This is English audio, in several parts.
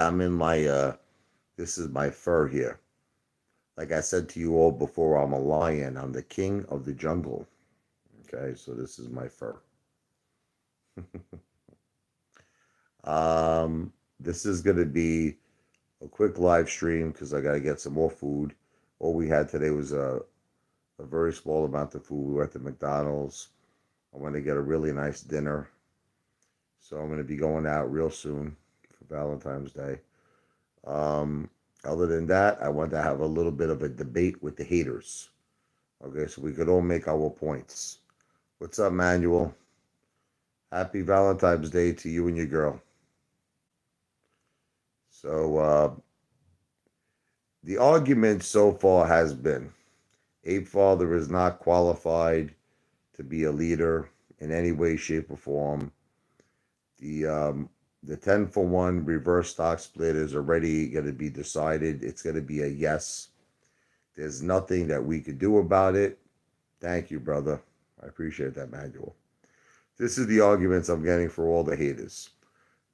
I'm in my this is my fur here. Like I said to you all before, I'm a lion. I'm the king of the jungle. Okay, so this is my fur. This is gonna be a quick live stream because I gotta get some more food. All we had today was a very small amount of food. We went to McDonald's. I want to get a really nice dinner. So I'm gonna be going out real soon for Valentine's Day. Um, Other than that, I want to have a little bit of a debate with the haters. Okay, so we could all make our points. What's up, Manuel? Happy Valentine's Day to you and your girl. So, the argument so far has been Apefather is not qualified to be a leader in any way, shape, or form. The the 10-for-1 reverse stock split is already going to be decided. It's going to be a yes. There's nothing that we could do about it. Thank you, brother. I appreciate that, Manuel. This is the arguments I'm getting for all the haters.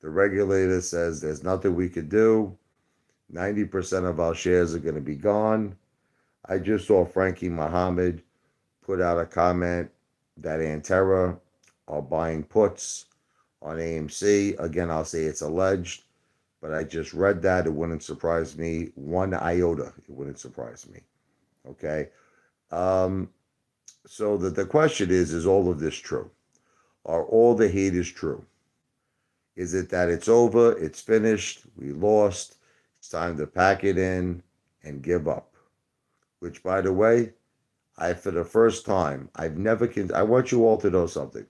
The regulator says there's nothing we could do. 90% of our shares are going to be gone. I just saw Frankie Muhammad put out a comment that Antera are buying puts on AMC. Again, I'll say it's alleged, but I just read that. It wouldn't surprise me one iota. It wouldn't surprise me. Okay. Um, so the question is all of this true? Are all the haters true? Is it that it's over, it's finished, we lost, it's time to pack it in and give up? Which, by the way, for the first time, I want you all to know something.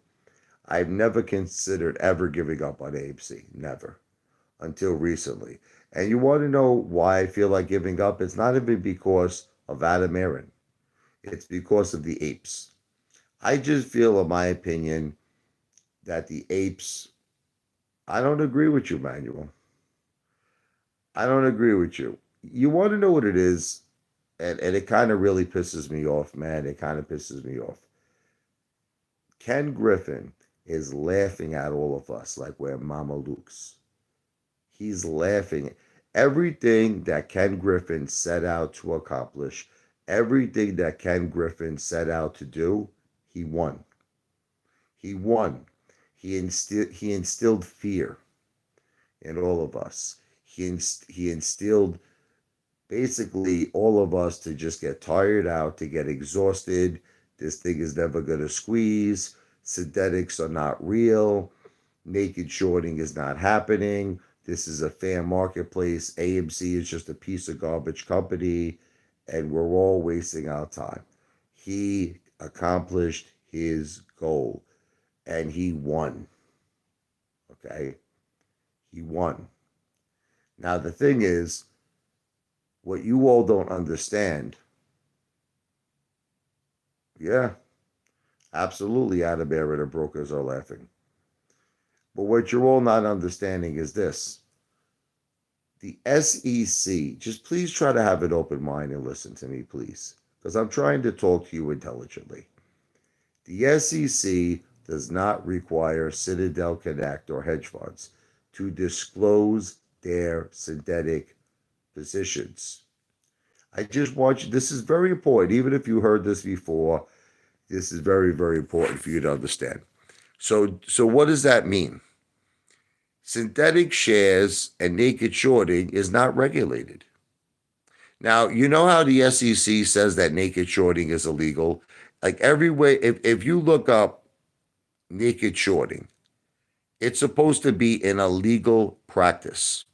I've never considered ever giving up on AMC. Never. Until recently. And you want to know why I feel like giving up? It's not even because of Adam Aaron. It's because of the apes. I just feel, in my opinion, that the apes, I don't agree with you, Manuel. I don't agree with you. You want to know what it is? And it kind of really pisses me off, man. It kind of pisses me off. Ken Griffin is laughing at all of us like we're Mamalukes. He's laughing. Everything that Ken Griffin set out to accomplish, everything that Ken Griffin set out to do, he won. He won. He instilled fear in all of us. He instilled basically all of us to just get tired out, to get exhausted. This thing is never going to squeeze. Synthetics are not real. Naked shorting is not happening. This is a fair marketplace. AMC is just a piece of garbage company, and we're all wasting our time. He accomplished his goal, and he won. Okay? He won. Now, the thing is, what you all don't understand, yeah, absolutely, Adam Barrett and brokers are laughing. But what you're all not understanding is this. The SEC, just please try to have an open mind and listen to me, please, because I'm trying to talk to you intelligently. The SEC does not require Citadel Connect or hedge funds to disclose their synthetic positions. I just want you, this is very important. Even if you heard this before, this is very, very important for you to understand. So what does that mean? Synthetic shares and naked shorting is not regulated. Now, you know how the SEC says that naked shorting is illegal? Like every way, if you look up naked shorting, it's supposed to be an illegal practice.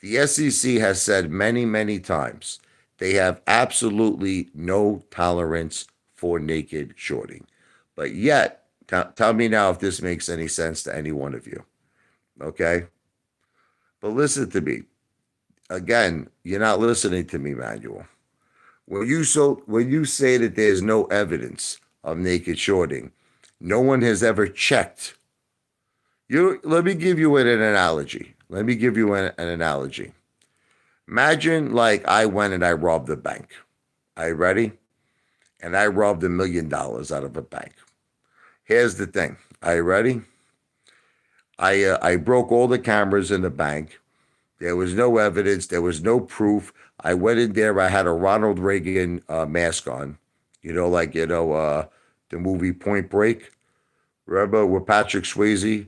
The SEC has said many, many times they have absolutely no tolerance for naked shorting. But yet, tell me now if this makes any sense to any one of you. Okay? But listen to me. Again, you're not listening to me, Manuel. When you say that there's no evidence of naked shorting, no one has ever checked. Let me give you an analogy. Let me give you an analogy. Imagine like I went and I robbed a bank. Are you ready? And I robbed $1 million out of a bank. Here's the thing. Are you ready? I broke all the cameras in the bank. There was no evidence. There was no proof. I went in there. I had a Ronald Reagan mask on, the movie Point Break. Remember with Patrick Swayze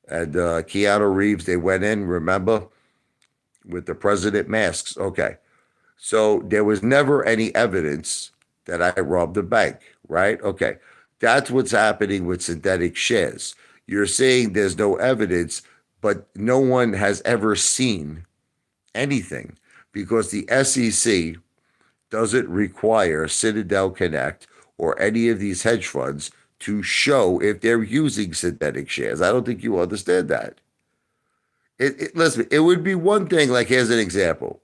and Keanu Reeves? They went in. Remember with the president masks. Okay, so there was never any evidence that I robbed a bank, right? Okay, that's what's happening with synthetic shares. You're saying there's no evidence, but no one has ever seen anything because the SEC doesn't require Citadel Connect or any of these hedge funds to show if they're using synthetic shares. I don't think you understand that. Listen, it would be one thing, like here's an example.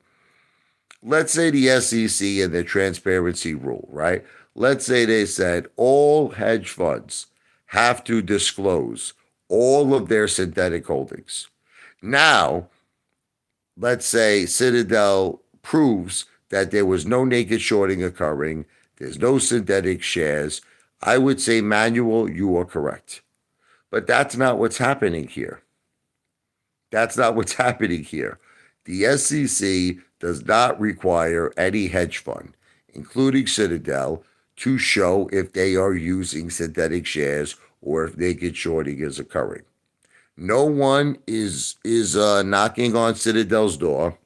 Let's say the SEC and the transparency rule, right? Let's say they said all hedge funds have to disclose all of their synthetic holdings. Now, let's say Citadel proves that there was no naked shorting occurring, there's no synthetic shares. I would say, Manuel, you are correct. But that's not what's happening here. That's not what's happening here. The SEC does not require any hedge fund, including Citadel, to show if they are using synthetic shares or if naked shorting is occurring. No one is knocking on Citadel's door.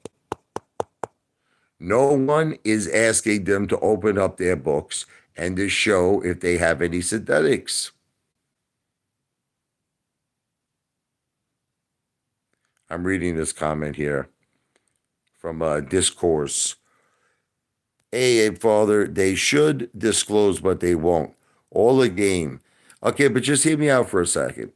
No one is asking them to open up their books and to show if they have any synthetics. I'm reading this comment here from Discourse. Apefather, they should disclose, but they won't. All a game. Okay, but just hear me out for a second.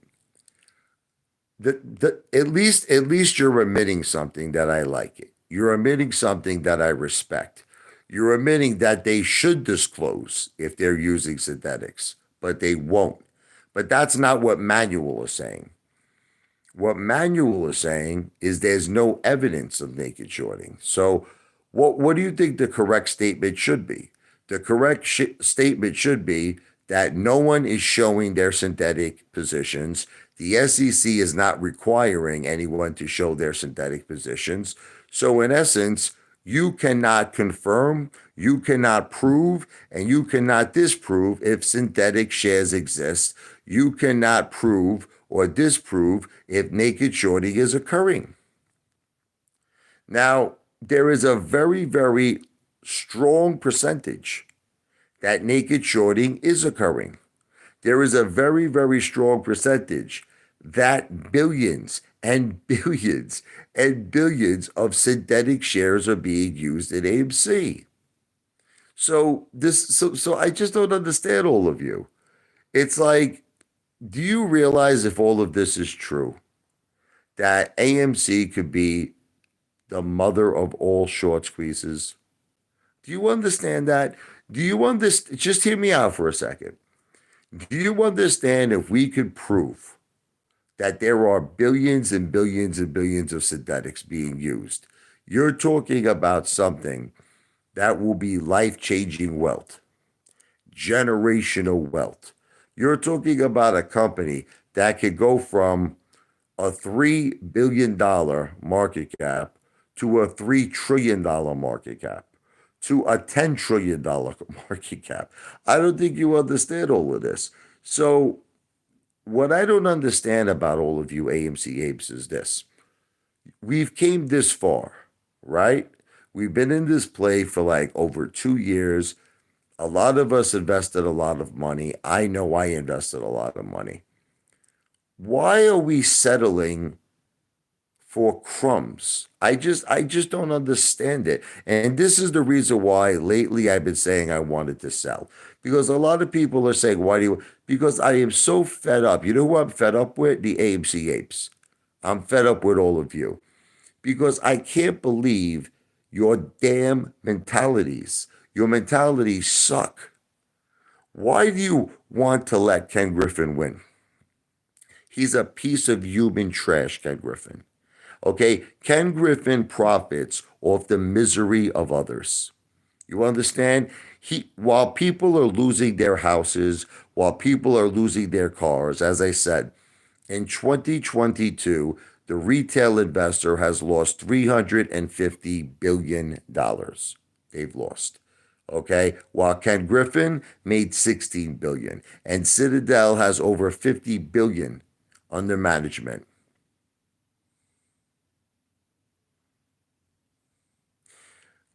At least you're admitting something that I like it. You're admitting something that I respect. You're admitting that they should disclose if they're using synthetics, but they won't. But that's not what Manuel is saying. What Manuel is saying is there's no evidence of naked shorting. So, what do you think the correct statement should be? The correct statement should be that no one is showing their synthetic positions. The SEC is not requiring anyone to show their synthetic positions. So, in essence, you cannot confirm, you cannot prove, and you cannot disprove if synthetic shares exist. You cannot prove or disprove if naked shorting is occurring. Now, there is a very, very strong percentage that naked shorting is occurring. There is a very, very strong percentage that billions and billions and billions of synthetic shares are being used in AMC. So I just don't understand all of you. It's like, do you realize if all of this is true, that AMC could be the mother of all short squeezes? Do you understand that? Do you understand? Just hear me out for a second. Do you understand if we could prove that there are billions and billions and billions of synthetics being used? You're talking about something that will be life-changing wealth, generational wealth. You're talking about a company that could go from a $3 billion market cap to a $3 trillion market cap to a $10 trillion market cap. I don't think you understand all of this. So, what I don't understand about all of you AMC apes is this. We've came this far, right? We've been in this play for like over 2 years. A lot of us invested a lot of money. I know I invested a lot of money. Why are we settling for crumbs? I just don't understand it. And this is the reason why lately I've been saying I wanted to sell. Because a lot of people are saying, why do you? Because I am so fed up. You know who I'm fed up with? The AMC apes. I'm fed up with all of you. Because I can't believe your damn mentalities. Your mentalities suck. Why do you want to let Ken Griffin win? He's a piece of human trash, Ken Griffin. Okay, Ken Griffin profits off the misery of others. You understand? While people are losing their houses, while people are losing their cars, as I said, in 2022, the retail investor has lost $350 billion. They've lost. Okay, while Ken Griffin made 16 billion, and Citadel has over 50 billion under management.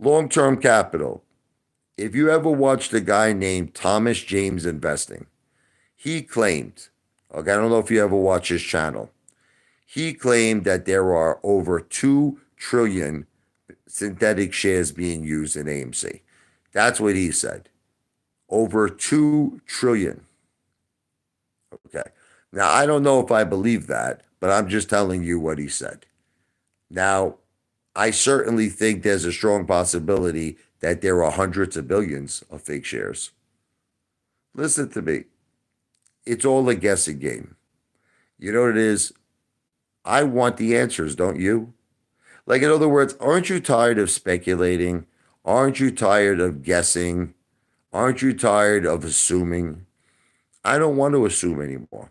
Long-term capital. If you ever watched a guy named Thomas James Investing, he claimed, okay, I don't know if you ever watch his channel. He claimed that there are over 2 trillion synthetic shares being used in AMC. That's what he said. Over 2 trillion. Okay. Now, I don't know if I believe that, but I'm just telling you what he said. Now, I certainly think there's a strong possibility that there are hundreds of billions of fake shares. Listen to me. It's all a guessing game. You know what it is? I want the answers, don't you? Like, in other words, aren't you tired of speculating? Aren't you tired of guessing? Aren't you tired of assuming? I don't want to assume anymore.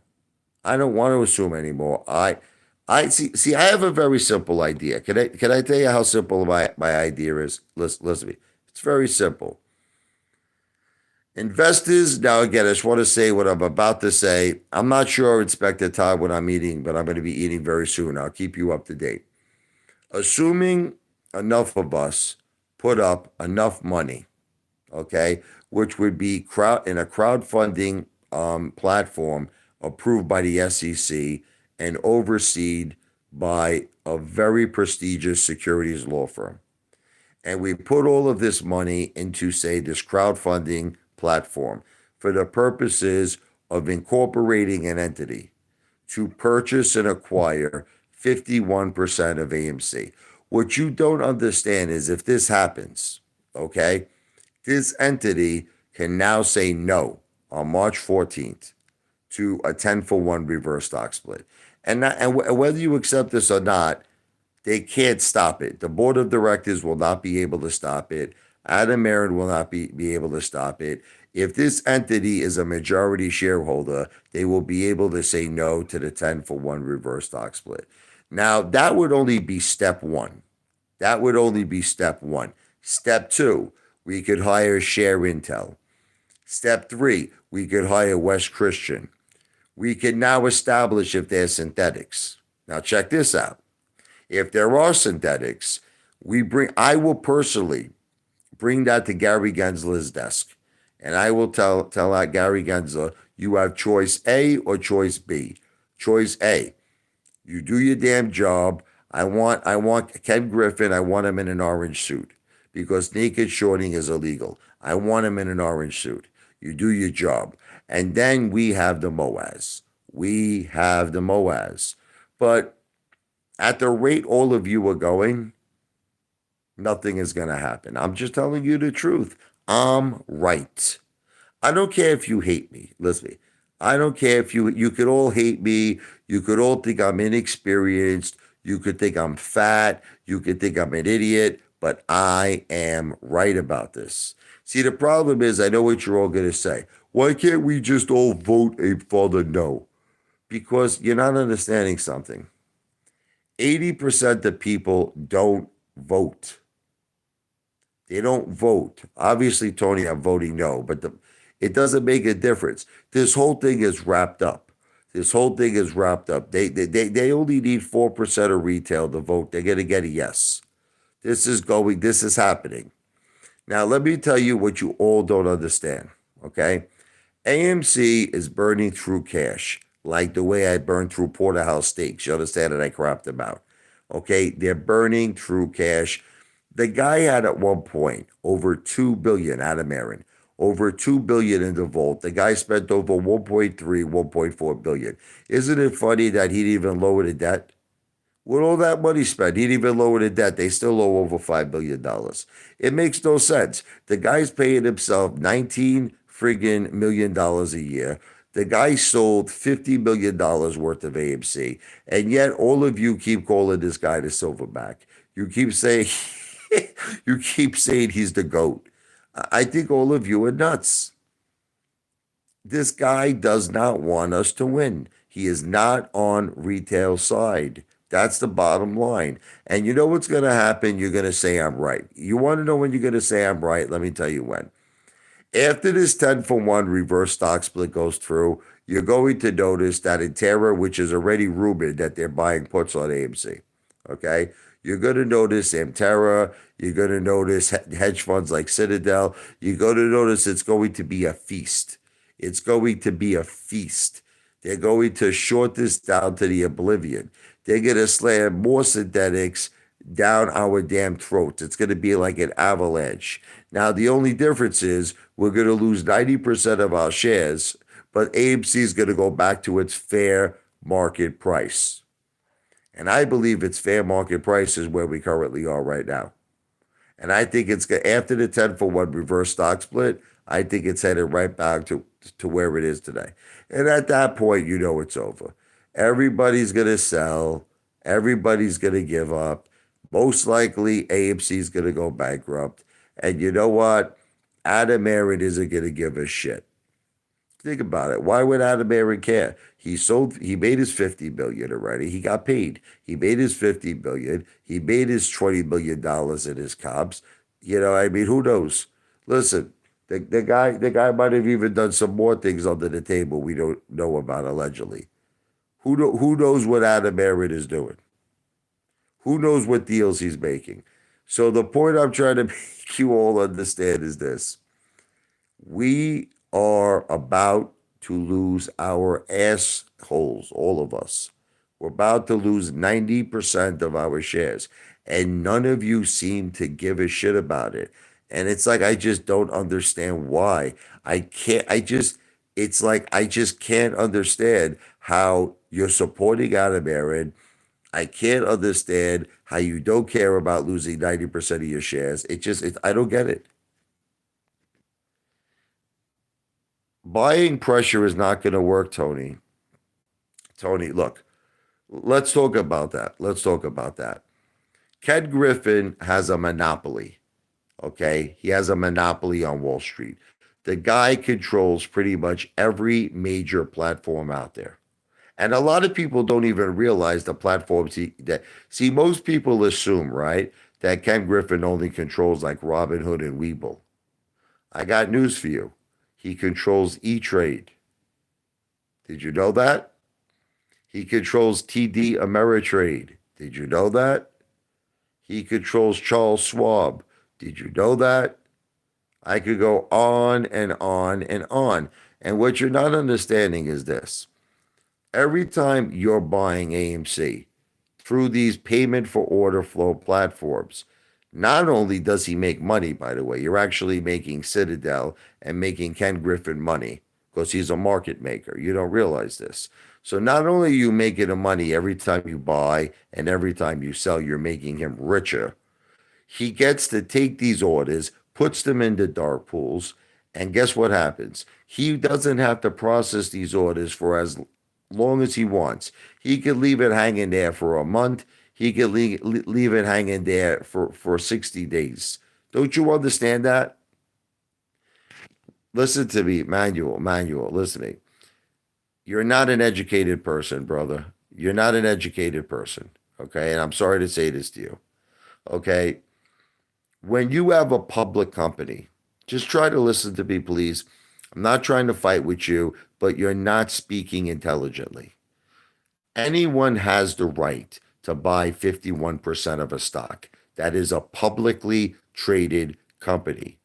I don't want to assume anymore. I see. I have a very simple idea. Can I tell you how simple my idea is? Listen to me. It's very simple. Investors, now again, I just want to say what I'm about to say. I'm not sure, Inspector Todd, what I'm eating, but I'm going to be eating very soon. I'll keep you up to date. Assuming enough of us put up enough money, okay, which would be in a crowdfunding platform approved by the SEC and overseen by a very prestigious securities law firm. And we put all of this money into, say, this crowdfunding platform for the purposes of incorporating an entity to purchase and acquire 51% of AMC. What you don't understand is if this happens, okay, this entity can now say no on March 14th to a 10-for-1 reverse stock split. And whether you accept this or not, they can't stop it. The board of directors will not be able to stop it. Adam Aron will not be able to stop it. If this entity is a majority shareholder, they will be able to say no to the 10-for-1 reverse stock split. Now, that would only be step one. That would only be step one. Step two, we could hire Share Intel. Step three, we could hire West Christian. We can now establish if they're synthetics. Now, check this out. If there are synthetics, I will personally bring that to Gary Gensler's desk. And I will tell Gary Gensler, you have choice A or choice B. Choice A, you do your damn job. I want Ken Griffin, I want him in an orange suit because naked shorting is illegal. I want him in an orange suit. You do your job. And then we have the MOAS. We have the MOAS. But at the rate all of you are going, nothing is going to happen. I'm just telling you the truth. I'm right. I don't care if you hate me. Listen, I don't care if you could all hate me. You could all think I'm inexperienced. You could think I'm fat. You could think I'm an idiot. But I am right about this. See, the problem is, I know what you're all going to say. Why can't we just all vote Apefather no? Because you're not understanding something. 80% of people don't vote. They don't vote. Obviously, Tony, I'm voting no, but it doesn't make a difference. This whole thing is wrapped up. This whole thing is wrapped up. They only need 4% of retail to vote. They're going to get a yes. This is happening. Now, let me tell you what you all don't understand, okay? AMC is burning through cash, like the way I burned through porterhouse steaks. You understand that I crapped them out, okay? They're burning through cash. The guy had at one point over $2 billion, Adam Aron, over $2 billion in the vault. The guy spent over 1.3, 1.4 billion. Isn't it funny that he didn't even lower the debt? With all that money spent, he didn't even lower the debt. They still owe over $5 billion. It makes no sense. The guy's paying himself $19 friggin' million a year. The guy sold $50 million worth of AMC. And yet all of you keep calling this guy the silverback. You keep saying you keep saying he's the GOAT. I think all of you are nuts. This guy does not want us to win. He is not on retail side. That's the bottom line. And you know what's going to happen? You're going to say I'm right. You want to know when you're going to say I'm right? Let me tell you when. After this 10 for 1 reverse stock split goes through, you're going to notice that in Terra, which is already rumored that they're buying puts on AMC, okay? You're going to notice Amterra. You're going to notice hedge funds like Citadel. You're going to notice it's going to be a feast. It's going to be a feast. They're going to short this down to the oblivion. They're going to slam more synthetics down our damn throats. It's going to be like an avalanche. Now, the only difference is we're going to lose 90% of our shares, but AMC is going to go back to its fair market price. And I believe its fair market price is where we currently are right now. And I think it's after the 10 for 1 reverse stock split, I think it's headed right back to where it is today. And at that point, you know it's over. Everybody's going to sell. Everybody's going to give up. Most likely, AMC is going to go bankrupt. And you know what? Adam Aaron isn't going to give a shit. Think about it. Why would Adam Aaron care? He made his 50 million already. He got paid. He made his 50 million. He made his $20 million in his comps. You know, I mean, who knows? Listen, the guy might have even done some more things under the table we don't know about allegedly. Who knows what Adam Aaron is doing? Who knows what deals he's making? So the point I'm trying to make you all understand is this. We are about to lose our assholes, all of us. We're about to lose 90% of our shares. And none of you seem to give a shit about it. And it's like, I just don't understand why. It's like, I just can't understand how you're supporting Adam Aaron. I can't understand how you don't care about losing 90% of your shares. I don't get it. Buying pressure is not going to work, Tony. Tony, look, let's talk about that. Let's talk about that. Ken Griffin has a monopoly, okay? He has a monopoly on Wall Street. The guy controls pretty much every major platform out there. And a lot of people don't even realize the platforms see, most people assume, right, that Ken Griffin only controls like Robinhood and Webull. I got news for you. He controls E-Trade. Did you know that? He controls TD Ameritrade. Did you know that? He controls Charles Schwab. Did you know that? I could go on and on and on. And what you're not understanding is this. Every time you're buying AMC through these payment for order flow platforms, not only does he make money, by the way, you're actually making Citadel and making Ken Griffin money because he's a market maker. You don't realize this. So not only are you making the money every time you buy and every time you sell, you're making him richer. He gets to take these orders, puts them into dark pools, and guess what happens? He doesn't have to process these orders for as long as he wants. He could leave it hanging there for a month. He could leave it hanging there for 60 days. Don't you understand that? Listen to me, Manuel, listen to me. You're not an educated person, brother. You're not an educated person, okay? And I'm sorry to say this to you, okay? When you have a public company, just try to listen to me, please. I'm not trying to fight with you, but you're not speaking intelligently. Anyone has the right to buy 51% of a stock. That is a publicly traded company.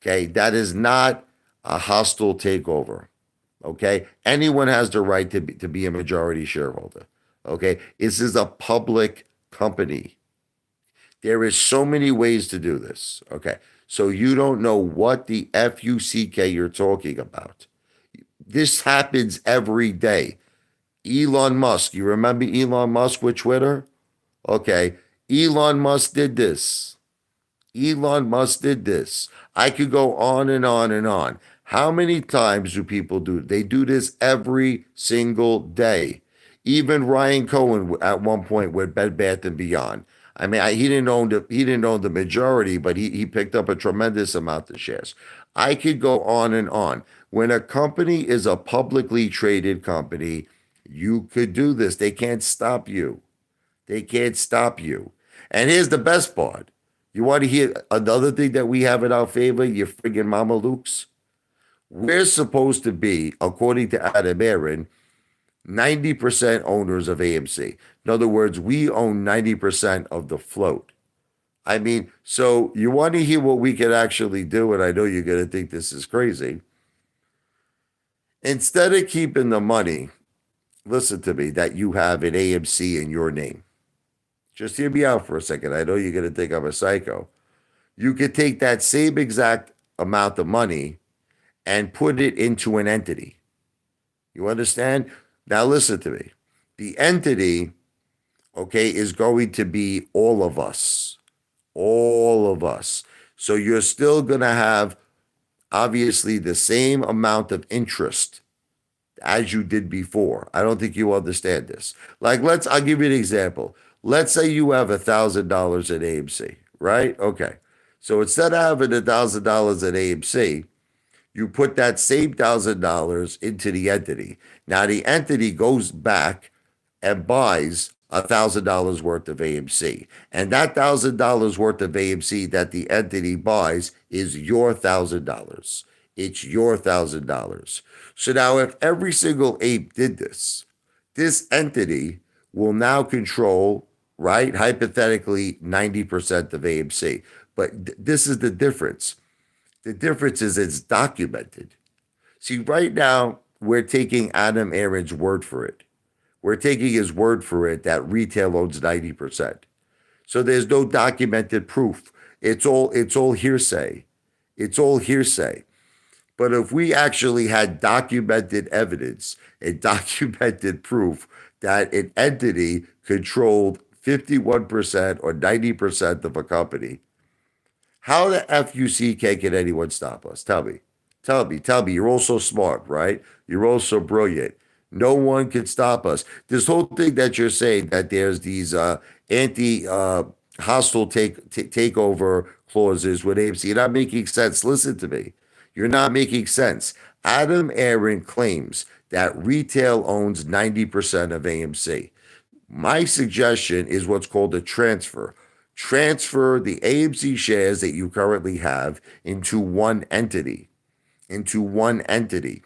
Okay. That is not a hostile takeover. Okay. Anyone has the right to be a majority shareholder. Okay. This is a public company. There is so many ways to do this. Okay. So you don't know what the FUCK you're talking about. This happens every day. Elon Musk, you remember Elon Musk with Twitter? Okay. Elon Musk did this. Elon Musk did this. I could go on and on and on. How many times do people do it? They do this every single day. Even Ryan Cohen at one point with Bed Bath and Beyond. I mean, he didn't own the majority, but he picked up a tremendous amount of shares. I could go on and on. When a company is a publicly traded company, you could do this. They can't stop you. They can't stop you. And here's the best part. You want to hear another thing that we have in our favor, you friggin' Mama Lukes? We're supposed to be, according to Adam Aaron, 90% owners of AMC. In other words, we own 90% of the float. I mean, so you want to hear what we can actually do, and I know you're going to think this is crazy. Instead of keeping the money, listen to me, that you have in AMC in your name, just hear me out for a second. I know you're going to think I'm a psycho. You could take that same exact amount of money and put it into an entity. You understand? Now, listen to me. The entity, okay, is going to be all of us. All of us. So you're still going to have, obviously, the same amount of interest as you did before. I don't think you understand this. Like, I'll give you an example. Let's say you have $1,000 at AMC, right? Okay. So instead of having $1,000 at AMC, you put that same $1,000 into the entity. Now the entity goes back and buys $1,000 worth of AMC. And that $1,000 worth of AMC that the entity buys is your $1,000. It's your $1,000. So now if every single ape did this, this entity will now control, right, hypothetically, 90% of AMC. But this is the difference. The difference is it's documented. See, right now, we're taking Adam Aaron's word for it. We're taking his word for it that retail owns 90%. So there's no documented proof. It's all hearsay. It's all hearsay. But if we actually had documented evidence and documented proof that an entity controlled 51% or 90% of a company, how the FUCK can anyone stop us? Tell me. Tell me. Tell me. You're all so smart, right? You're all so brilliant. No one can stop us. This whole thing that you're saying that there's these anti hostile takeover clauses with AMC, you're not making sense. Listen to me. You're not making sense. Adam Aaron claims that retail owns 90% of AMC. My suggestion is what's called a transfer. Transfer the AMC shares that you currently have into one entity. Into one entity.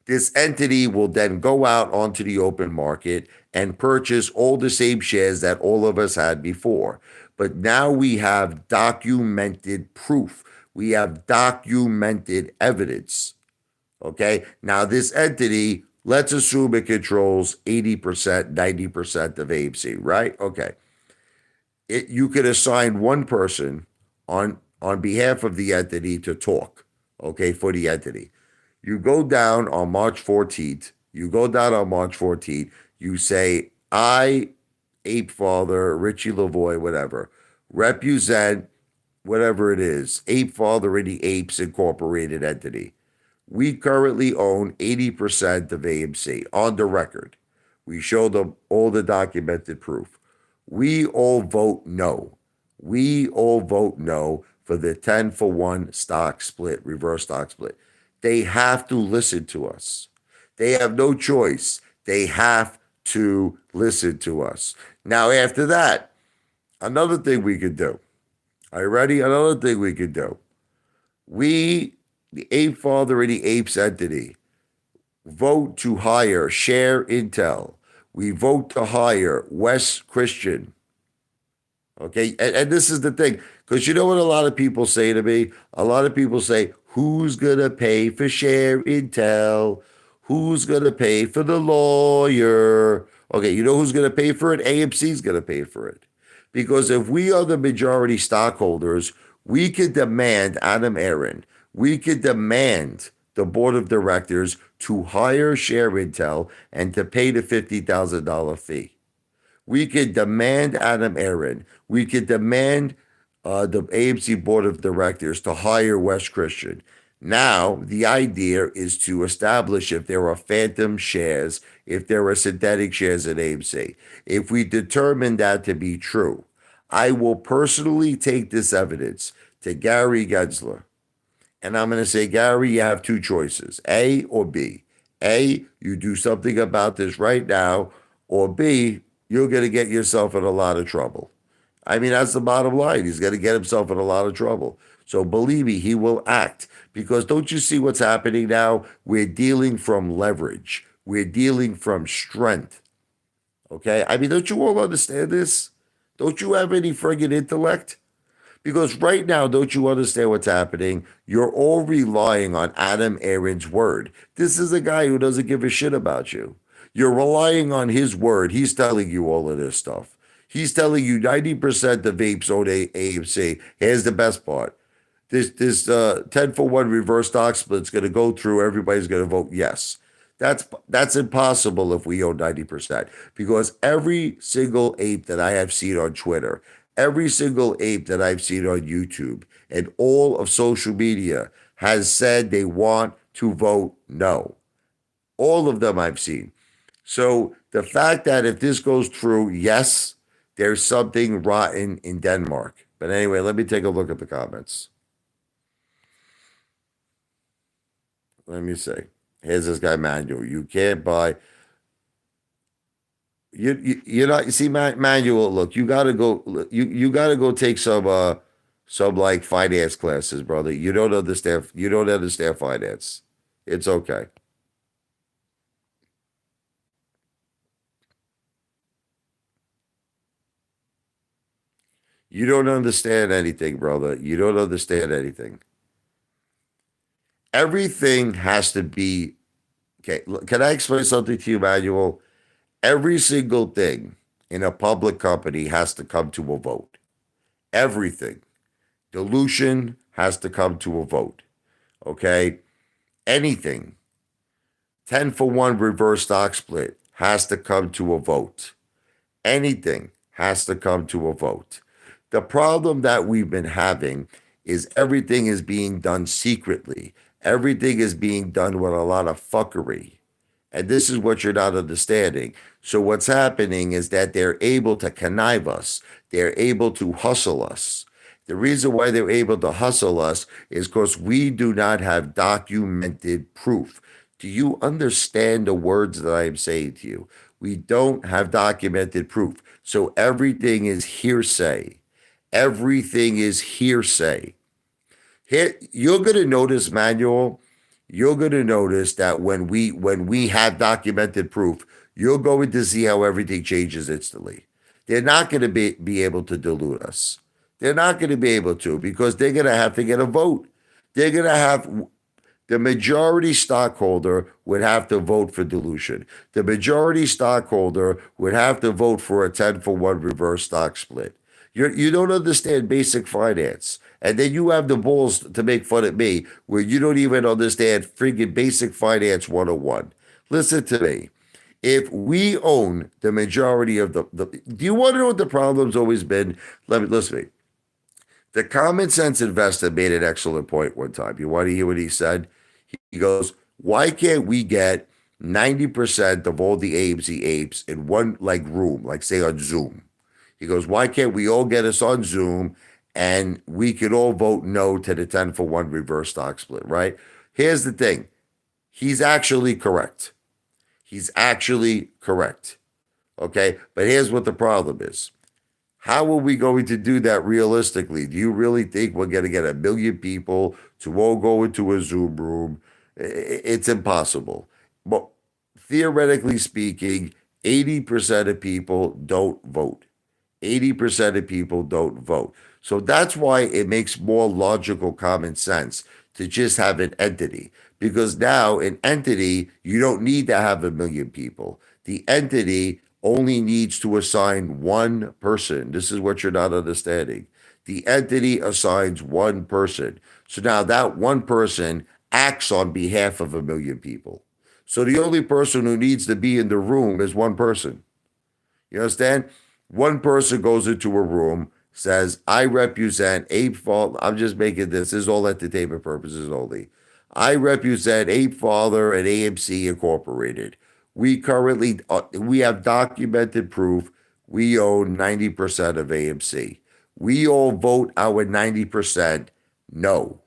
This entity will then go out onto the open market and purchase all the same shares that all of us had before. But now we have documented proof. We have documented evidence. Okay? Now, this entity, let's assume it controls 80%, 90% of AMC, right? Okay. You could assign one person on behalf of the entity to talk, okay, for the entity. You go down on March 14th. You say, I, Apefather, Richie Lavoie, whatever, represent whatever it is, Apefather and the Apes Incorporated entity. We currently own 80% of AMC on the record. We show them all the documented proof. We all vote no. We all vote no for the 10-for-1 stock split, reverse stock split. They have to listen to us. They have no choice. They have to listen to us. Now, after that, another thing we could do. Are you ready? Another thing we could do. We, the Apefather and the Apes entity, vote to hire Share Intel. We vote to hire Wes Christian. Okay, and this is the thing, because you know what a lot of people say to me? A lot of people say, who's going to pay for Share Intel? Who's going to pay for the lawyer? Okay, you know who's going to pay for it? AMC's going to pay for it. Because if we are the majority stockholders, we could demand Adam Aaron, we could demand the board of directors to hire Share Intel and to pay the $50,000 fee. We could demand Adam Aaron. We could demand the AMC board of directors to hire Wes Christian. Now, the idea is to establish if there are phantom shares, if there are synthetic shares at AMC. If we determine that to be true, I will personally take this evidence to Gary Gensler. And I'm going to say, Gary, you have two choices, A or B. A, you do something about this right now, or B, you're going to get yourself in a lot of trouble. I mean, that's the bottom line. He's going to get himself in a lot of trouble. So believe me, he will act because don't you see what's happening now? We're dealing from leverage, we're dealing from strength. Okay. I mean, don't you all understand this? Don't you have any friggin' intellect? Because right now, don't you understand what's happening? You're all relying on Adam Aaron's word. This is a guy who doesn't give a shit about you. You're relying on his word. He's telling you all of this stuff. He's telling you 90% of vapes own AMC. Here's the best part. This 10 for 1 reverse stock split's going to go through. Everybody's going to vote yes. That's impossible if we own 90% because every single ape that I have seen on Twitter, every single ape that I've seen on YouTube, and all of social media has said they want to vote no. All of them I've seen. So the fact that if this goes through, yes, there's something rotten in Denmark. But anyway, let me take a look at the comments. Let me see. Here's this guy Manuel. You can't buy. You're not. You see, Manuel. Look, you gotta go. You gotta go take some like finance classes, brother. You don't understand. You don't understand finance. It's okay. You don't understand anything, brother. You don't understand anything. Everything has to be okay. Can I explain something to you, Manuel? Every single thing in a public company has to come to a vote. Everything. Dilution has to come to a vote. Okay? Anything. 10 for 1 reverse stock split has to come to a vote. Anything has to come to a vote. The problem that we've been having is everything is being done secretly. Everything is being done with a lot of fuckery. And this is what you're not understanding. So, what's happening is that they're able to connive us, they're able to hustle us. The reason why they're able to hustle us is because we do not have documented proof. Do you understand the words that I am saying to you? We don't have documented proof. So, everything is hearsay. Everything is hearsay. Here, you're going to notice, Manuel, you're going to notice that when we have documented proof, you're going to see how everything changes instantly. They're not going to be able to delude us. They're not going to be able to because they're going to have to get a vote. They're going to have the majority stockholder would have to vote for dilution. The majority stockholder would have to vote for a 10 for 1 reverse stock split. You don't understand basic finance. And then you have the balls to make fun of me where you don't even understand freaking basic finance 101. Listen to me. If we own the majority of the do you want to know what the problem's always been? Listen to me. The common sense investor made an excellent point one time. You want to hear what he said? He goes, why can't we get 90% of all the AMC apes in one like room, like say on Zoom? He goes, why can't we all get us on Zoom and we could all vote no to the 10 for 1 reverse stock split, right? Here's the thing. He's actually correct. He's actually correct. Okay. But here's what the problem is. How are we going to do that realistically? Do you really think we're going to get 1 million people to all go into a Zoom room? It's impossible. But theoretically speaking, 80% of people don't vote. 80% of people don't vote. So that's why it makes more logical common sense to just have an entity. Because now, an entity, you don't need to have 1 million people. The entity only needs to assign one person. This is what you're not understanding. The entity assigns one person. So now that one person acts on behalf of 1 million people. So the only person who needs to be in the room is one person. You understand? One person goes into a room, says, I represent Apefather. I'm just making this is all entertainment purposes only. I represent Apefather and AMC Incorporated. We have documented proof we own 90% of AMC. We all vote our 90% no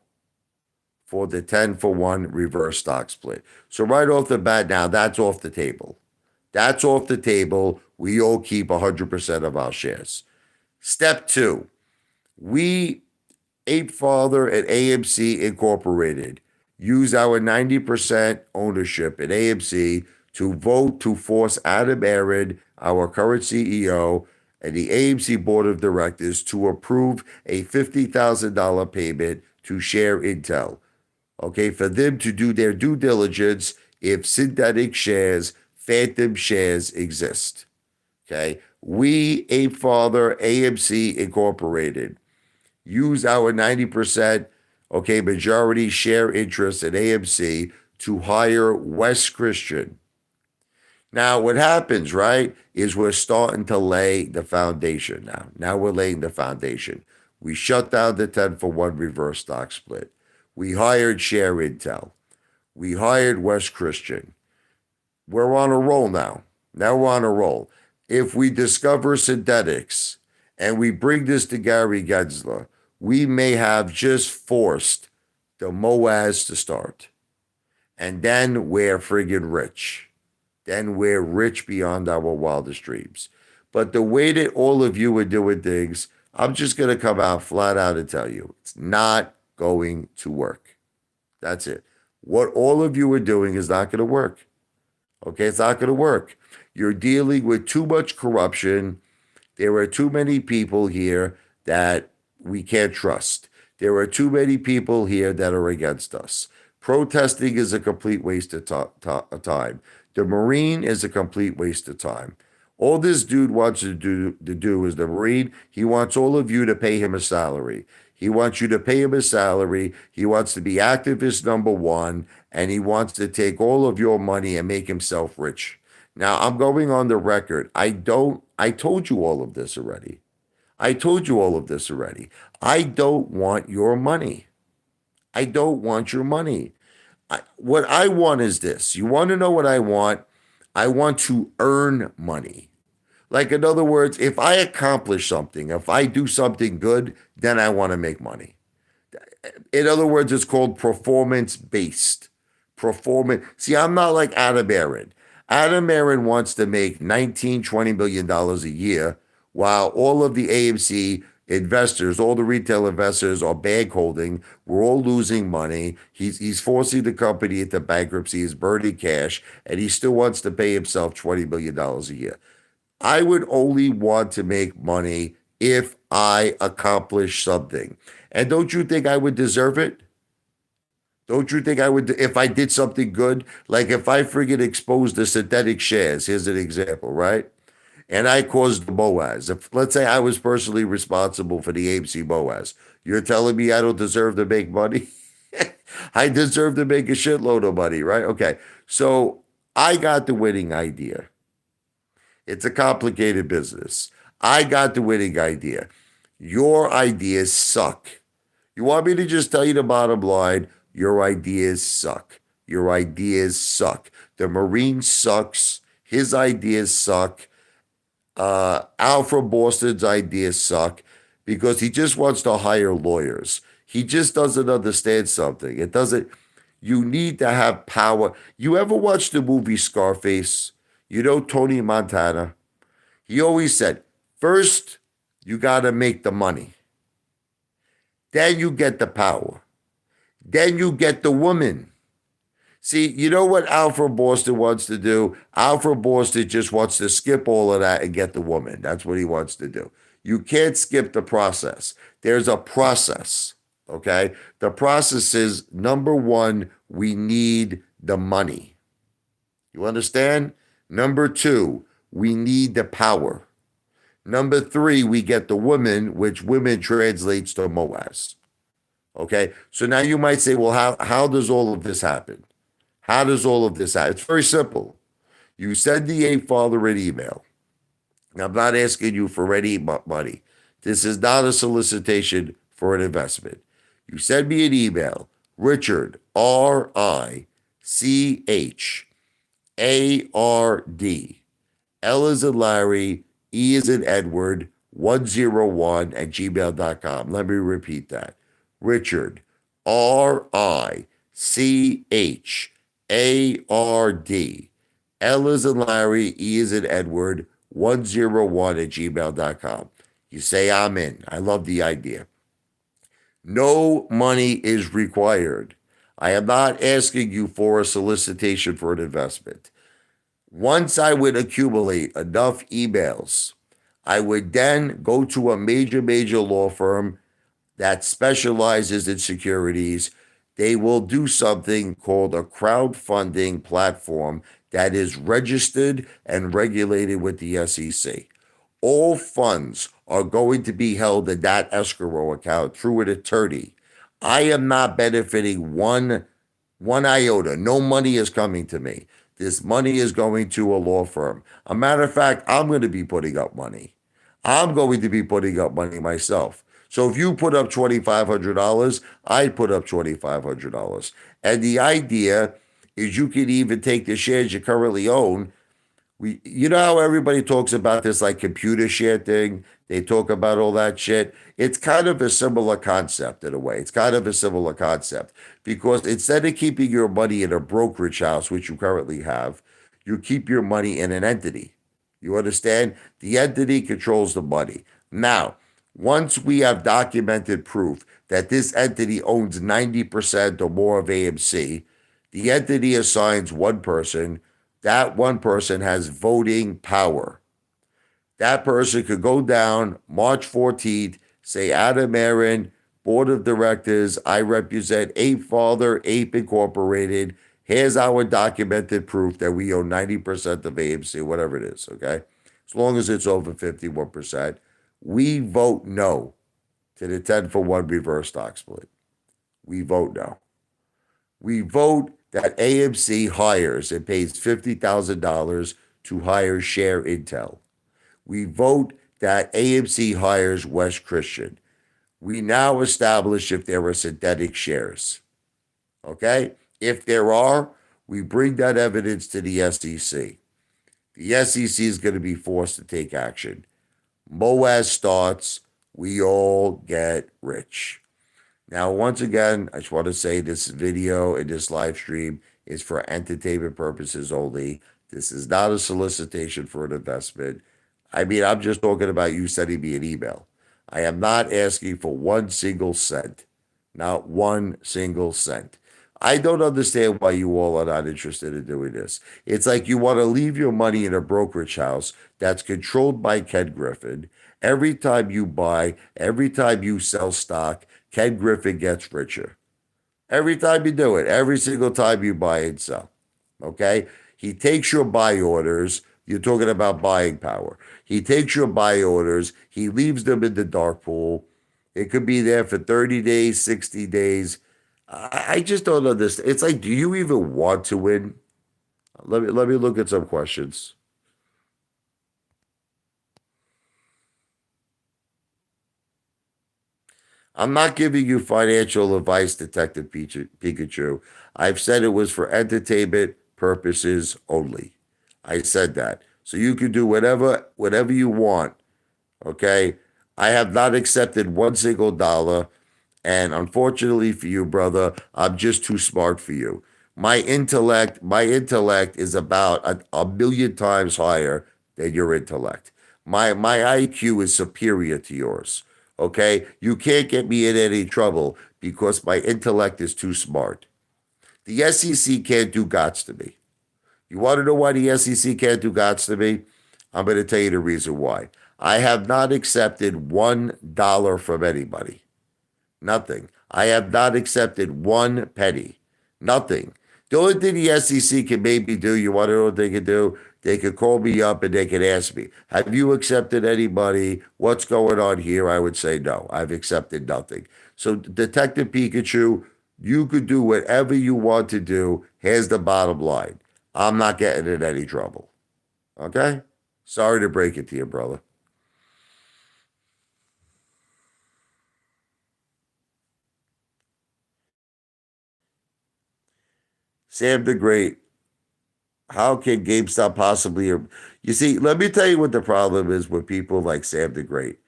for the 10 for 1 reverse stock split. So right off the bat now, that's off the table. That's off the table. We all keep 100% of our shares. Step two, we, Apefather and AMC Incorporated, use our 90% ownership in AMC to vote to force Adam Aaron, our current CEO, and the AMC Board of Directors to approve a $50,000 payment to share Intel. Okay, for them to do their due diligence if synthetic shares, phantom shares exist. Okay, we, Apefather, AMC Incorporated, use our 90%, majority share interest in AMC to hire Wes Christian. Now, what happens, right, is we're starting to lay the foundation now. Now we're laying the foundation. We shut down the 10-for-1 reverse stock split. We hired Share Intel. We hired Wes Christian. We're on a roll now. Now we're on a roll. If we discover synthetics and we bring this to Gary Gensler, we may have just forced the MOAS to start. And then we're friggin' rich. Then we're rich beyond our wildest dreams. But the way that all of you are doing things, I'm just going to come out flat out and tell you, it's not going to work. That's it. What all of you are doing is not going to work. Okay, it's not going to work. You're dealing with too much corruption. There are too many people here that we can't trust. There are too many people here that are against us. Protesting is a complete waste of time. The Marine is a complete waste of time. All this dude wants to do is the Marine, he wants all of you to pay him a salary. He wants you to pay him a salary. He wants to be activist number one, and he wants to take all of your money and make himself rich. Now, I'm going on the record. I told you all of this already. I don't want your money. I don't want your money. What I want is this. You want to know what I want? I want to earn money. Like, in other words, if I accomplish something, if I do something good, then I want to make money. In other words, it's called performance-based. See, I'm not like Adam Aaron. Adam Aaron wants to make $19, $20 million a year, while all of the AMC investors, all the retail investors are bag holding. We're all losing money. He's forcing the company into bankruptcy. He's burning cash, and he still wants to pay himself $20 million a year. I would only want to make money if I accomplish something. And don't you think I would deserve it? Don't you think I would, if I did something good? Like if I friggin' exposed the synthetic shares, here's an example, right? And I caused the MOAS. If, let's say I was personally responsible for the AMC MOAS. You're telling me I don't deserve to make money? I deserve to make a shitload of money, right? Okay, so I got the winning idea. It's a complicated business. I got the winning idea. Your ideas suck. You want me to just tell you the bottom line? Your ideas suck. Your ideas suck. The Marine sucks. His ideas suck. Alfred Boston's ideas suck because he just wants to hire lawyers. He just doesn't understand something. You need to have power. You ever watch the movie Scarface? You know Tony Montana? He always said, first, you got to make the money. Then you get the power. Then you get the woman. See, you know what Alfred Boston wants to do? Alfred Boston just wants to skip all of that and get the woman. That's what he wants to do. You can't skip the process. There's a process, okay? The process is, number one, we need the money. You understand? Number two, we need the power. Number three, we get the woman, which women translates to MOAS. Okay? So now you might say, well, how does all of this happen? How does all of this happen? It's very simple. You send the Apefather an email. I'm not asking you for any money. This is not a solicitation for an investment. You send me an email, Richard, RICHARD, L as in Larry, E as in Edward, 101 at gmail.com. Let me repeat that. Richard, RICHARD, L as in Larry, E as in Edward, 101 at gmail.com. You say I'm in. I love the idea. No money is required. I am not asking you for a solicitation for an investment. Once I would accumulate enough emails, I would then go to a major law firm that specializes in securities. They will do something called a crowdfunding platform that is registered and regulated with the SEC. All funds are going to be held in that escrow account through an attorney. I am not benefiting one iota. No money is coming to me. This money is going to a law firm. A matter of fact, I'm going to be putting up money. I'm going to be putting up money myself. So if you put up $2,500, I put up $2,500. And the idea is you can even take the shares you currently own. You know how everybody talks about this like computer share thing? They talk about all that shit. It's kind of a similar concept in a way. It's kind of a similar concept because instead of keeping your money in a brokerage house, which you currently have, you keep your money in an entity. You understand? The entity controls the money. Now, once we have documented proof that this entity owns 90% or more of AMC, the entity assigns one person. That one person has voting power. That person could go down March 14th, say, Adam Aaron, Board of Directors, I represent Apefather, Ape Incorporated. Here's our documented proof that we own 90% of AMC, whatever it is, okay? As long as it's over 51%, we vote no to the 10-for-1 reverse stock split. We vote no. We vote that AMC hires and pays $50,000 to hire Share Intel. We vote that AMC hires West Christian. We now establish if there are synthetic shares. Okay? If there are, we bring that evidence to the SEC. The SEC is going to be forced to take action. MOAS starts, we all get rich. Now, once again, I just want to say this video and this live stream is for entertainment purposes only. This is not a solicitation for an investment. I mean, I'm just talking about you sending me an email. I am not asking for 1 single cent, not 1 single cent. I don't understand why you all are not interested in doing this. It's like you want to leave your money in a brokerage house that's controlled by Ken Griffin. Every time you buy, every time you sell stock, Ken Griffin gets richer. Every time you do it, every single time you buy and sell. Okay? He takes your buy orders. You're talking about buying power. He takes your buy orders, he leaves them in the dark pool. It could be there for 30 days, 60 days. I just don't understand. It's like, do you even want to win? Let me look at some questions. I'm not giving you financial advice, Detective Pikachu. I've said it was for entertainment purposes only. I said that. So you can do whatever you want. Okay? I have not accepted $1 single. And unfortunately for you, brother, I'm just too smart for you. My intellect is about a million times higher than your intellect. My IQ is superior to yours. Okay? You can't get me in any trouble because my intellect is too smart. The SEC can't do gots to me. You want to know why the SEC can't do gots to me? I'm going to tell you the reason why. I have not accepted $1 from anybody. Nothing. I have not accepted one penny. Nothing. The only thing the SEC can maybe do, you want to know what they can do? They could call me up and they could ask me, have you accepted anybody? What's going on here? I would say no. I've accepted nothing. So, Detective Pikachu, you could do whatever you want to do. Here's the bottom line. I'm not getting in any trouble. Okay? Sorry to break it to you, brother. Sam the Great, how can GameStop possibly? You see, let me tell you what the problem is with people like Sam the Great.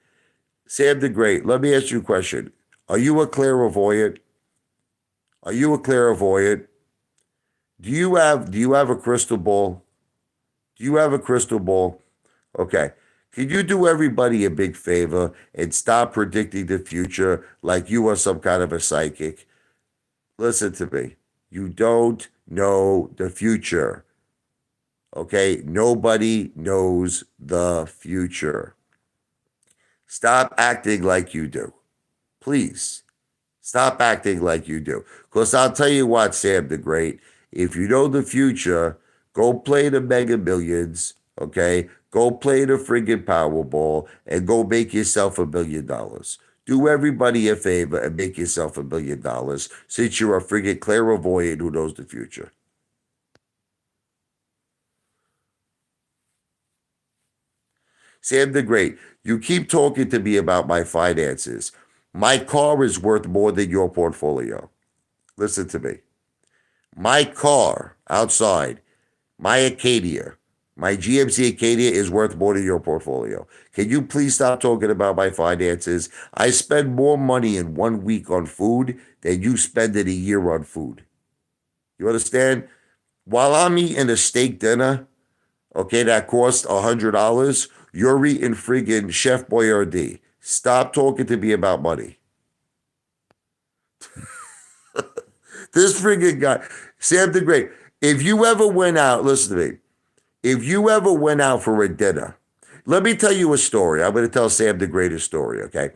Sam the Great, let me ask you a question. Are you a clairvoyant? Are you a clairvoyant? Do you have a crystal ball? Do you have a crystal ball? Okay. Can you do everybody a big favor and stop predicting the future like you are some kind of a psychic? Listen to me. You don't know the future. Okay? Nobody knows the future. Stop acting like you do. Please. Stop acting like you do. Because I'll tell you what, Sam the Great, if you know the future, go play the Mega Millions, okay? Go play the friggin' Powerball and go make yourself $1 million. Do everybody a favor and make yourself $1 million since you're a friggin' clairvoyant who knows the future. Sam the Great, you keep talking to me about my finances. My car is worth more than your portfolio. Listen to me. My car outside, my Acadia, my GMC Acadia is worth more than your portfolio. Can you please stop talking about my finances? I spend more money in 1 week on food than you spend in a year on food. You understand? While I'm eating a steak dinner, okay, that costs $100, you're eating friggin' Chef Boyardee. Stop talking to me about money. This friggin' guy, Sam the Great, if you ever went out, listen to me, if you ever went out for a dinner, let me tell you a story. I'm going to tell Sam the greatest story, okay?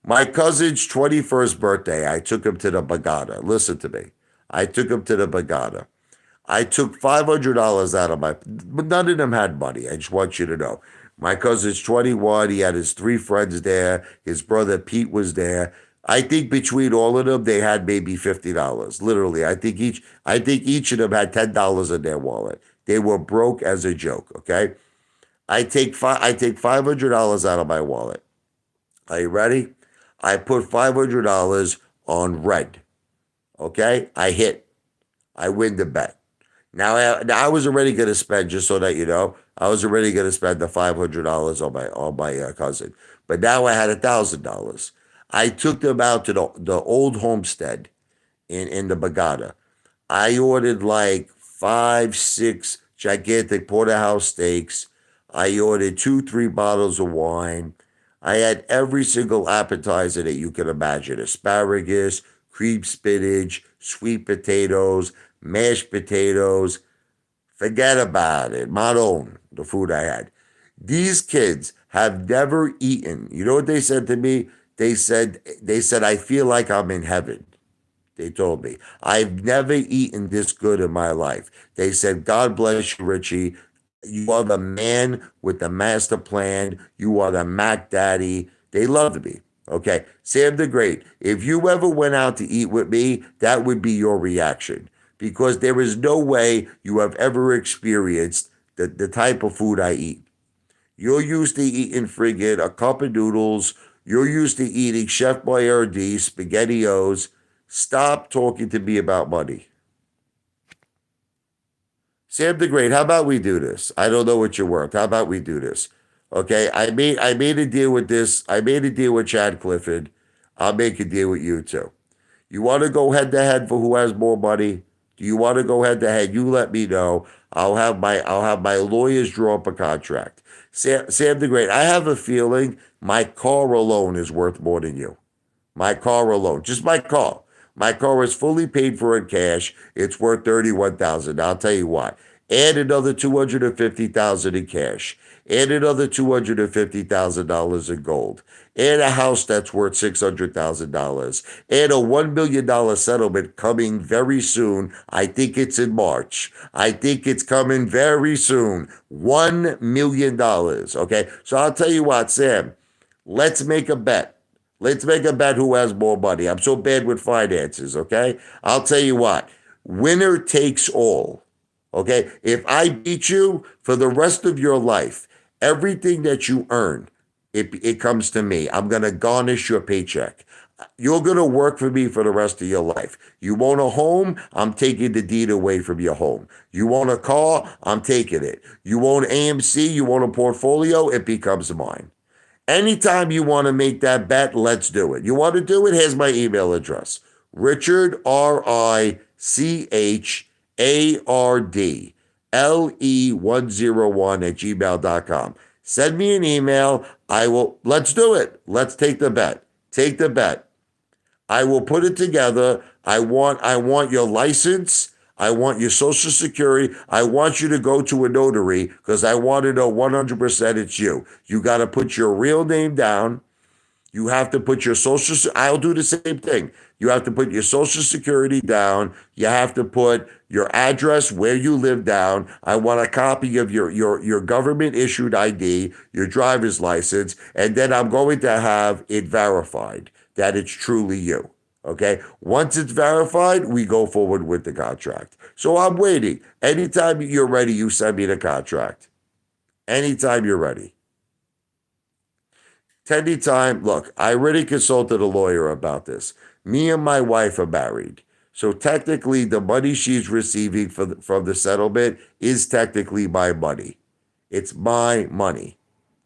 My cousin's 21st birthday, I took him to the Bagada. Listen to me. I took him to the Bagada. I took $500 out of my, but none of them had money. I just want you to know. My cousin's 21. He had his three friends there. His brother Pete was there. I think between all of them, they had maybe $50. Literally, I think each of them had $10 in their wallet. They were broke as a joke. Okay, I take $500 out of my wallet. Are you ready? I put $500 on red. Okay, I hit. I win the bet. Now I was already going to spend, just so that you know, I was already going to spend the $500 on my cousin, but now I had $1,000. I took them out to the old homestead in the Bagada. I ordered like 5, 6 gigantic porterhouse steaks. I ordered 2, 3 bottles of wine. I had every single appetizer that you can imagine: asparagus, cream spinach, sweet potatoes, mashed potatoes. Forget about it. Maron, the food I had. These kids have never eaten. You know what they said to me? They said, I feel like I'm in heaven. They told me, I've never eaten this good in my life. They said, God bless you, Richie. You are the man with the master plan. You are the Mac Daddy. They loved me. Okay. Sam the Great, if you ever went out to eat with me, that would be your reaction. Because there is no way you have ever experienced the type of food I eat. You're used to eating friggin' a cup of noodles. You're used to eating Chef Boyardee, SpaghettiOs. Stop talking to me about money. Sam the Great, how about we do this? I don't know what you're worth. How about we do this? Okay, I made a deal with this. I made a deal with Chad Clifford. I'll make a deal with you too. You want to go head to head for who has more money? Do you want to go head to head? You let me know. I'll have my lawyers draw up a contract. Sam the Great, I have a feeling my car alone is worth more than you. My car alone, just my car. My car is fully paid for in cash. It's worth 31,000. I'll tell you what. Add another 250,000 in cash. Add another $250,000 in gold. Add a house that's worth $600,000. Add a $1 million settlement coming very soon. I think it's in March. I think it's coming very soon. $1 million. Okay. So I'll tell you what, Sam. Let's make a bet. Let's make a bet who has more money. I'm so bad with finances, okay? I'll tell you what, winner takes all, okay? If I beat you for the rest of your life, everything that you earn, it comes to me. I'm going to garnish your paycheck. You're going to work for me for the rest of your life. You want a home? I'm taking the deed away from your home. You want a car? I'm taking it. You want AMC? You want a portfolio? It becomes mine. Anytime you want to make that bet, let's do it. You want to do it? Here's my email address: Richard, RICHARD, LE101 at gmail.com. Send me an email. Let's do it. Let's take the bet. Take the bet. I will put it together. I want your license. I want your social security. I want you to go to a notary because I want to know 100% it's you. You got to put your real name down. You have to put your I'll do the same thing. You have to put your social security down. You have to put your address where you live down. I want a copy of your government issued ID, your driver's license, and then I'm going to have it verified that it's truly you. Okay. Once it's verified, we go forward with the contract. So I'm waiting. Anytime you're ready, you send me the contract. Anytime you're ready. Anytime, look, I already consulted a lawyer about this. Me and my wife are married. So technically, the money she's receiving from the settlement is technically my money. It's my money.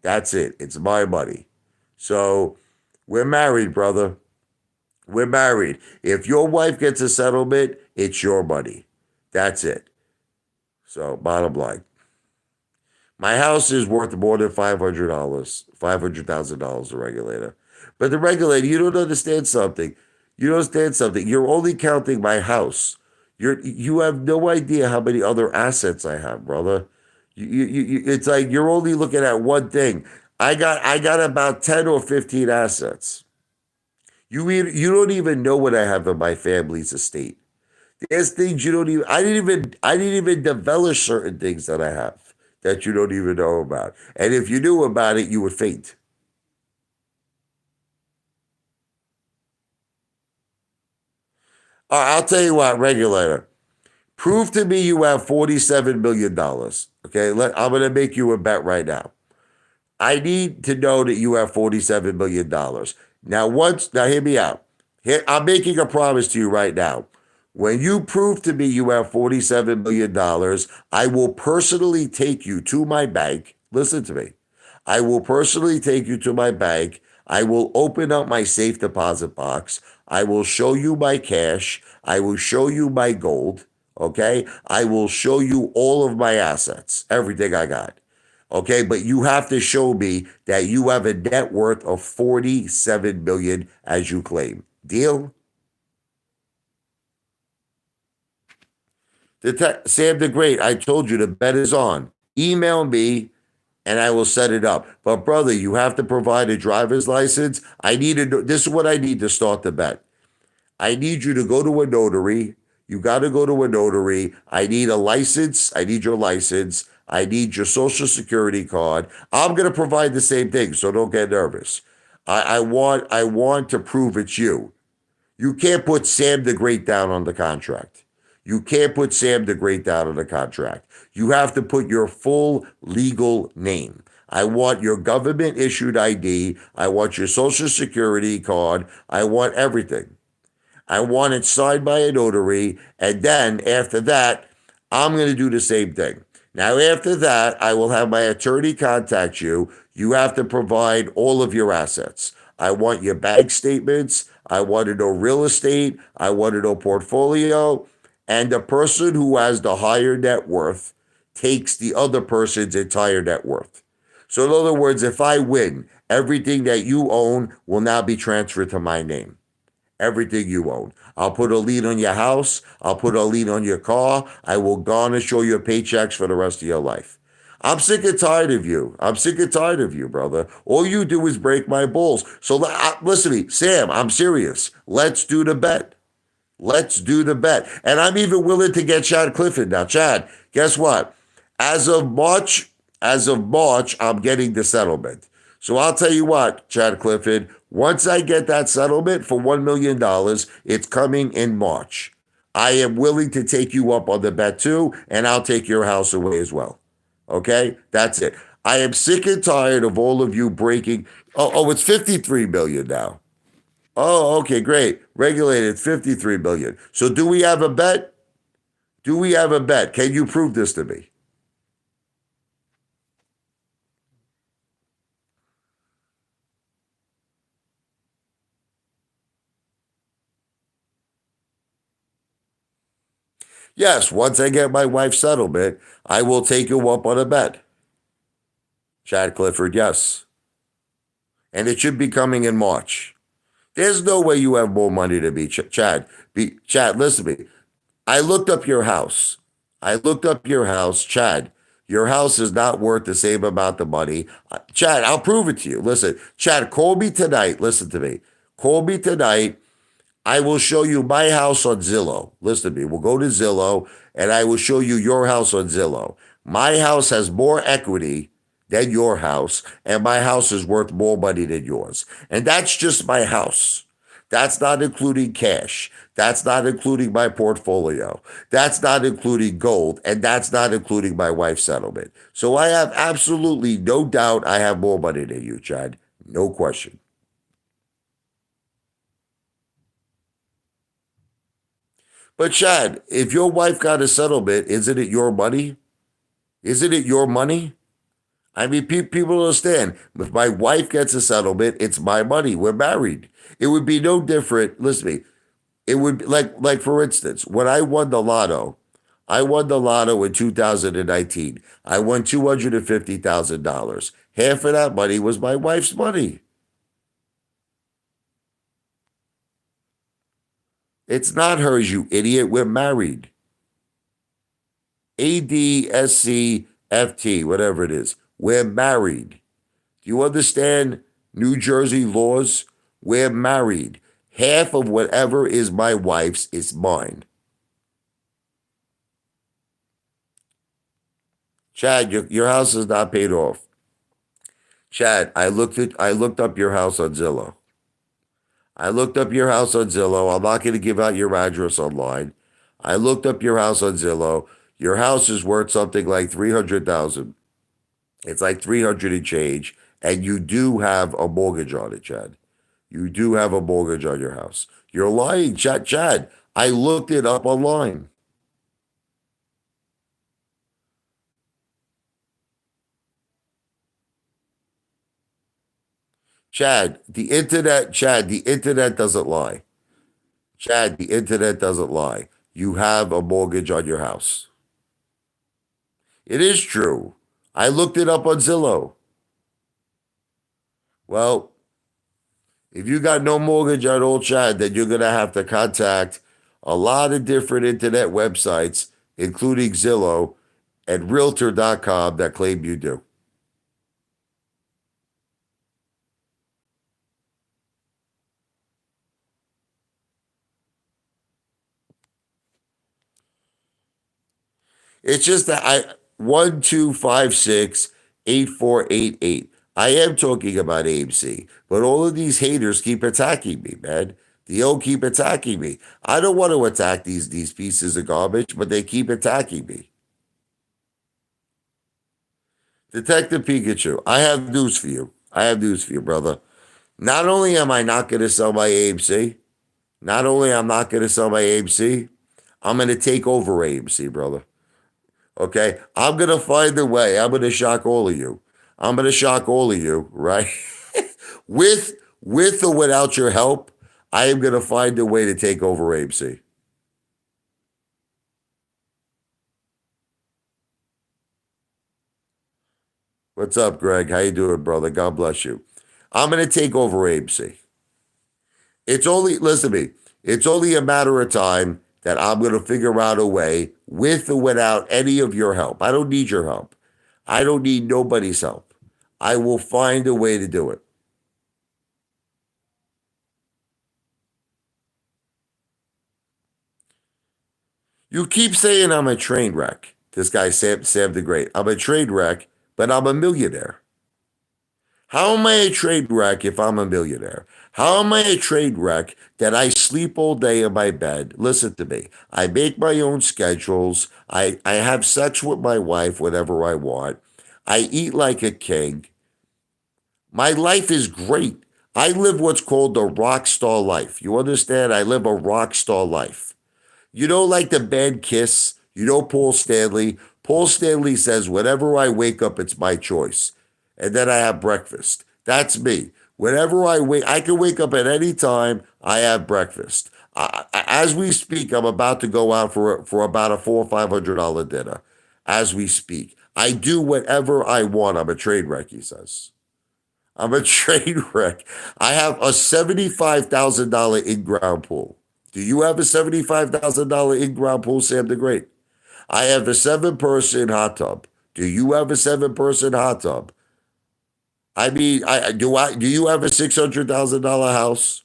That's it. It's my money. So we're married, brother. We're married. If your wife gets a settlement, it's your money. That's it. So, bottom line. My house is worth more than $500, $500,000 a regulator. But the regulator, you don't understand something. You don't understand something. You're only counting my house. You have no idea how many other assets I have, brother. It's like you're only looking at one thing. I got about 10 or 15 assets. You don't even know what I have in my family's estate. There's things you don't even I didn't even develop certain things that I have that you don't even know about. And if you knew about it, you would faint. I'll tell you what, regulator. Prove to me you have $47 million. Okay, I'm gonna make you a bet right now. I need to know that you have $47 million. Now hear me out. Here, I'm making a promise to you right now. When you prove to me you have $47 million, I will personally take you to my bank. Listen to me. I will personally take you to my bank. I will open up my safe deposit box. I will show you my cash. I will show you my gold. Okay. I will show you all of my assets, everything I got. Okay. But you have to show me that you have a net worth of 47 million as you claim. Deal? Sam the Great, I told you the bet is on. Email me and I will set it up. But brother, you have to provide a driver's license. This is what I need to start the bet. I need you to go to a notary. You got to go to a notary. I need a license. I need your license. I need your social security card. I'm going to provide the same thing, so don't get nervous. I want to prove it's you. You can't put Sam the Great down on the contract. You can't put Sam the Great down on the contract. You have to put your full legal name. I want your government issued ID. I want your social security card. I want everything. I want it signed by a notary. And then after that, I'm going to do the same thing. Now, after that, I will have my attorney contact you. You have to provide all of your assets. I want your bank statements. I want to know real estate. I want to know portfolio. And the person who has the higher net worth takes the other person's entire net worth. So, in other words, if I win, everything that you own will now be transferred to my name. Everything you own. I'll put a lien on your house. I'll put a lien on your car. I will garnish all your paychecks for the rest of your life. I'm sick and tired of you. I'm sick and tired of you, brother. All you do is break my balls. So listen to me, Sam, I'm serious. Let's do the bet. Let's do the bet. And I'm even willing to get Chad Clifford. Now, Chad, guess what? As of March, I'm getting the settlement. So I'll tell you what, Chad Clifford, once I get that settlement for $1 million, it's coming in March. I am willing to take you up on the bet too, and I'll take your house away as well. Okay? That's it. I am sick and tired of all of you breaking. It's 53 million now. Oh, okay, great. Regulated 53 million. So do we have a bet? Do we have a bet? Can you prove this to me? Yes, once I get my wife's settlement, I will take you up on a bet. Chad Clifford, yes. And it should be coming in March. There's no way you have more money to be Chad. Chad, listen to me. I looked up your house. I looked up your house, Chad. Your house is not worth the same amount of money. Chad, I'll prove it to you. Listen, Chad, call me tonight. Listen to me. Call me tonight. I will show you my house on Zillow. Listen to me. We'll go to Zillow and I will show you your house on Zillow. My house has more equity than your house, and my house is worth more money than yours. And that's just my house. That's not including cash. That's not including my portfolio. That's not including gold. And that's not including my wife's settlement. So I have absolutely no doubt I have more money than you, Chad. No question. But Chad, if your wife got a settlement, isn't it your money? Isn't it your money? I mean, people understand. If my wife gets a settlement, it's my money. We're married. It would be no different. Listen to me. It would be like for instance, when I won the lotto in 2019. I won $250,000. Half of that money was my wife's money. It's not hers, you idiot. We're married. ADSCFT, whatever it is. We're married. Do you understand New Jersey laws? We're married. Half of whatever is my wife's is mine. Chad, your house is not paid off. Chad, I looked up your house on Zillow. I looked up your house on Zillow. I'm not going to give out your address online. I looked up your house on Zillow. Your house is worth something like 300,000. It's like 300 and change, and you do have a mortgage on it, Chad. You do have a mortgage on your house. You're lying, Chad. Chad, I looked it up online. Chad, the internet doesn't lie. Chad, the internet doesn't lie. You have a mortgage on your house. It is true. I looked it up on Zillow. Well, if you got no mortgage on Old Chad, then you're going to have to contact a lot of different internet websites, including Zillow and Realtor.com, that claim you do. It's just that 1-256-8488. I am talking about AMC, but all of these haters keep attacking me, man. They all keep attacking me. I don't want to attack these pieces of garbage, but they keep attacking me. Detective Pikachu, I have news for you. I have news for you, brother. Not only am I not going to sell my AMC, not only I'm not going to sell my AMC, I'm going to take over AMC, brother. Okay, I'm gonna find a way. I'm gonna shock all of you. I'm gonna shock all of you, right? with or without your help, I am gonna find a way to take over AMC. What's up, Greg? How you doing, brother? God bless you. I'm gonna take over AMC. It's only listen to me. It's only a matter of time that I'm gonna figure out a way, with or without any of your help. I don't need your help. I don't need nobody's help. I will find a way to do it. You keep saying I'm a train wreck. This guy, Sam the Great. I'm a train wreck, but I'm a millionaire. How am I a train wreck if I'm a millionaire? How am I a train wreck that I sleep all day in my bed? Listen to me. I make my own schedules. I have sex with my wife whenever I want. I eat like a king. My life is great. I live what's called the rock star life. You understand? I live a rock star life. You know, like the band Kiss, you know Paul Stanley. Paul Stanley says, whenever I wake up, it's my choice. And then I have breakfast. That's me. Whenever I can wake up at any time, I have breakfast. As we speak, I'm about to go out for about a $400 or $500 dinner. As we speak, I do whatever I want. I'm a train wreck, he says. I'm a train wreck. I have a $75,000 in-ground pool. Do you have a $75,000 in-ground pool, Sam the Great? I have a seven-person hot tub. Do you have a seven-person hot tub? I mean, do you have a $600,000 house?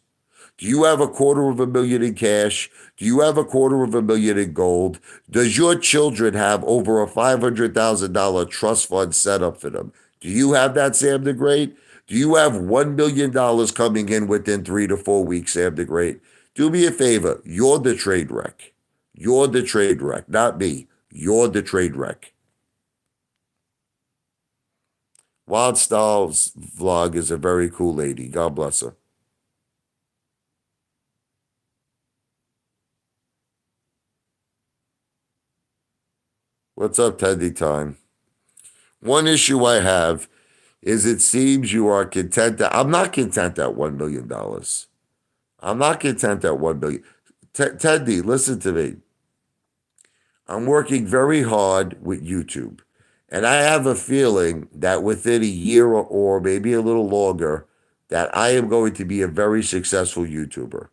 Do you have a quarter of a million in cash? Do you have a quarter of a million in gold? Does your children have over a $500,000 trust fund set up for them? Do you have that, Sam the Great? Do you have $1 million coming in within 3 to 4 weeks, Sam the Great? Do me a favor. You're the trade wreck. You're the trade wreck, not me. You're the trade wreck. Wild Styles vlog is a very cool lady. God bless her. What's up, Teddy Time? One issue I have is it seems you are content that I'm not content at $1 million. I'm not content at 1 billion. Teddy, listen to me. I'm working very hard with YouTube. And I have a feeling that within a year or maybe a little longer, that I am going to be a very successful YouTuber.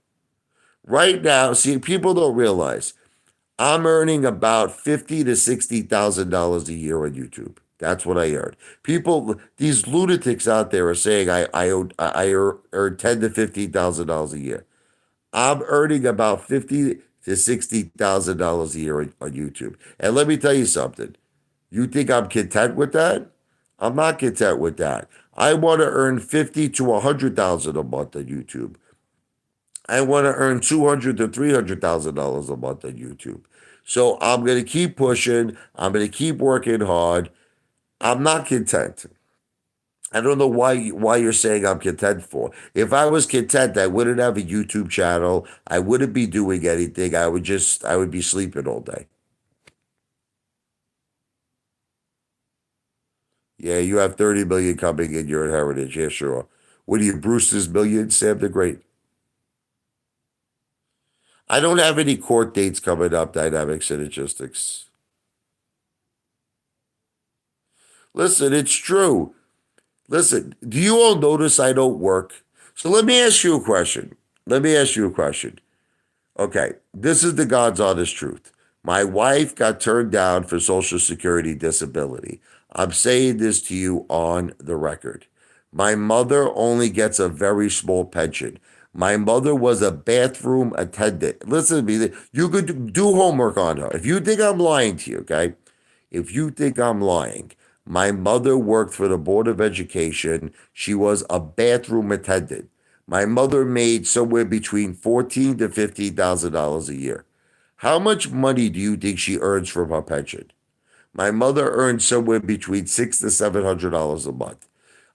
Right now, see, people don't realize I'm earning about $50,000 to $60,000 a year on YouTube. That's what I earn. People, these lunatics out there are saying I earn $10,000 to $15,000 a year. I'm earning about $50,000 to $60,000 a year on YouTube. And let me tell you something. You think I'm content with that? I'm not content with that. I want to earn 50 to 100,000 a month on YouTube. I want to earn 200 to $300,000 a month on YouTube. So I'm going to keep pushing. I'm going to keep working hard. I'm not content. I don't know why you're saying I'm content for. If I was content, I wouldn't have a YouTube channel. I wouldn't be doing anything. I would be sleeping all day. Yeah, you have 30 million coming in your inheritance. Yeah, sure. What are you, Bruce's million, Sam the Great? I don't have any court dates coming up, Dynamic Synergistics. Listen, it's true. Listen, do you all notice I don't work? So let me ask you a question. Let me ask you a question. Okay, this is the God's honest truth. My wife got turned down for Social Security disability. I'm saying this to you on the record. My mother only gets a very small pension. My mother was a bathroom attendant. Listen to me. You could do homework on her. If you think I'm lying to you, okay? If you think I'm lying, my mother worked for the Board of Education. She was a bathroom attendant. My mother made somewhere between $14,000 to $15,000 a year. How much money do you think she earns from her pension? My mother earns somewhere between $600 to $700 a month.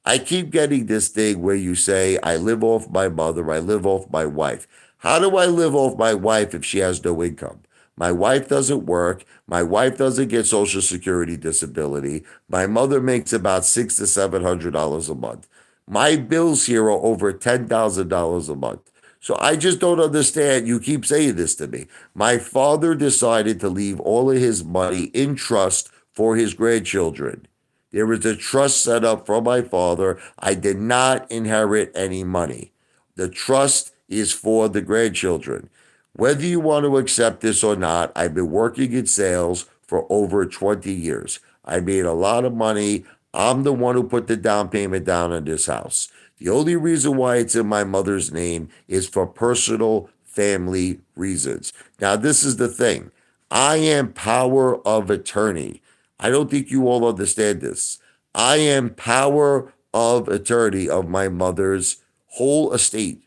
I keep getting this thing where you say, I live off my mother, I live off my wife. How do I live off my wife if she has no income? My wife doesn't work. My wife doesn't get Social Security disability. My mother makes about $600 to $700 a month. My bills here are over $10,000 a month. So I just don't understand. You keep saying this to me. My father decided to leave all of his money in trust for his grandchildren. There was a trust set up for my father. I did not inherit any money. The trust is for the grandchildren. Whether you want to accept this or not, I've been working in sales for over 20 years. I made a lot of money. I'm the one who put the down payment down on this house. The only reason why it's in my mother's name is for personal family reasons. Now, this is the thing. I am power of attorney. I don't think you all understand this. I am power of attorney of my mother's whole estate.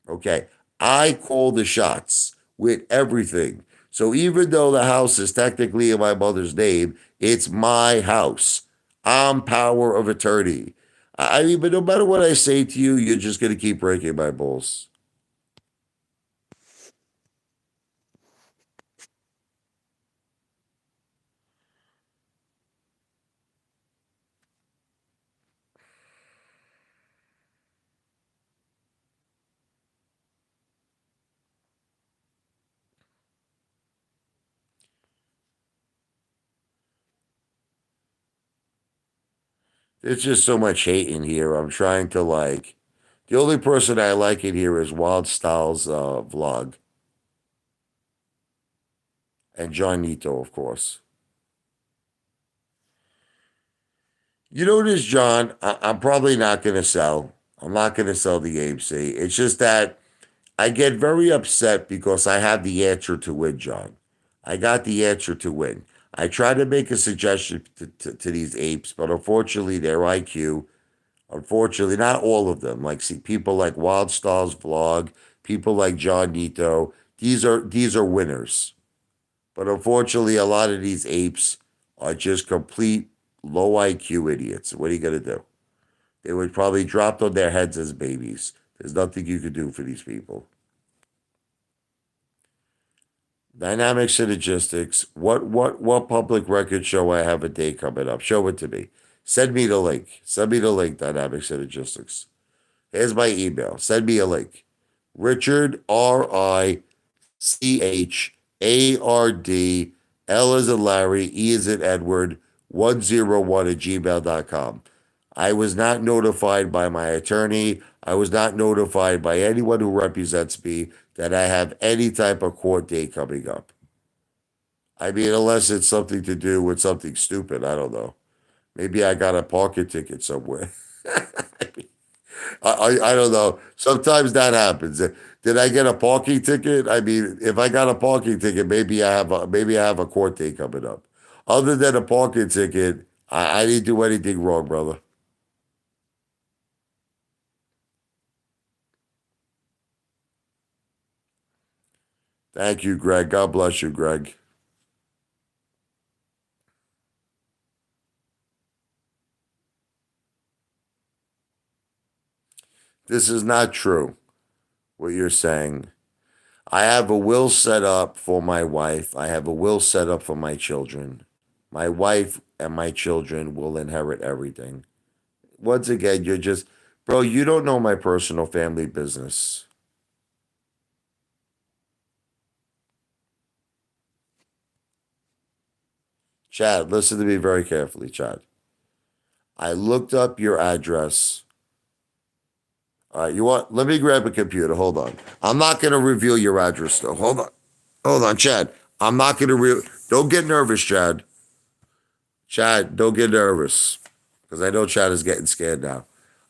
Okay. I call the shots with everything. So even though the house is technically in my mother's name, it's my house. I'm power of attorney. I mean, but no matter what I say to you, you're just going to keep breaking my balls. There's just so much hate in here. I'm trying to like. The only person I like in here is Wild Styles vlog and John Nito, of course. You know what it is, John? I'm probably not going to sell. I'm not going to sell the AMC. It's just that I get very upset because I have the answer to win, John. I got the answer to win. I tried to make a suggestion to these apes, but unfortunately, their IQ, unfortunately, not all of them, like see people like Wild Stars Vlog, people like John Nito, these are winners. But unfortunately, a lot of these apes are just complete low IQ idiots. What are you gonna do? They would probably drop on their heads as babies. There's nothing you could do for these people. Dynamic synergistics. What public record show I have a day coming up? Show it to me. Send me the link. Send me the link, Dynamic Synergistics. Here's my email. Send me a link. Richard RICHARD L as in Larry, E as in Edward, 101 at gmail.com. I was not notified by my attorney. I was not notified by anyone who represents me that I have any type of court date coming up. I mean, unless it's something to do with something stupid. I don't know. Maybe I got a parking ticket somewhere. I don't know. Sometimes that happens. Did I get a parking ticket? I mean, if I got a parking ticket, maybe I have a court date coming up. Other than a parking ticket, I didn't do anything wrong, brother. Thank you, Greg. God bless you, Greg. This is not true, what you're saying. I have a will set up for my wife. I have a will set up for my children. My wife and my children will inherit everything. Once again, you're just, bro, you don't know my personal family business. Chad, listen to me very carefully, Chad. I looked up your address. All right, you want, let me grab a computer. Hold on. I'm not going to reveal your address, though. Hold on. Hold on, Chad. I'm not going to don't get nervous, Chad. Chad, don't get nervous because I know Chad is getting scared now.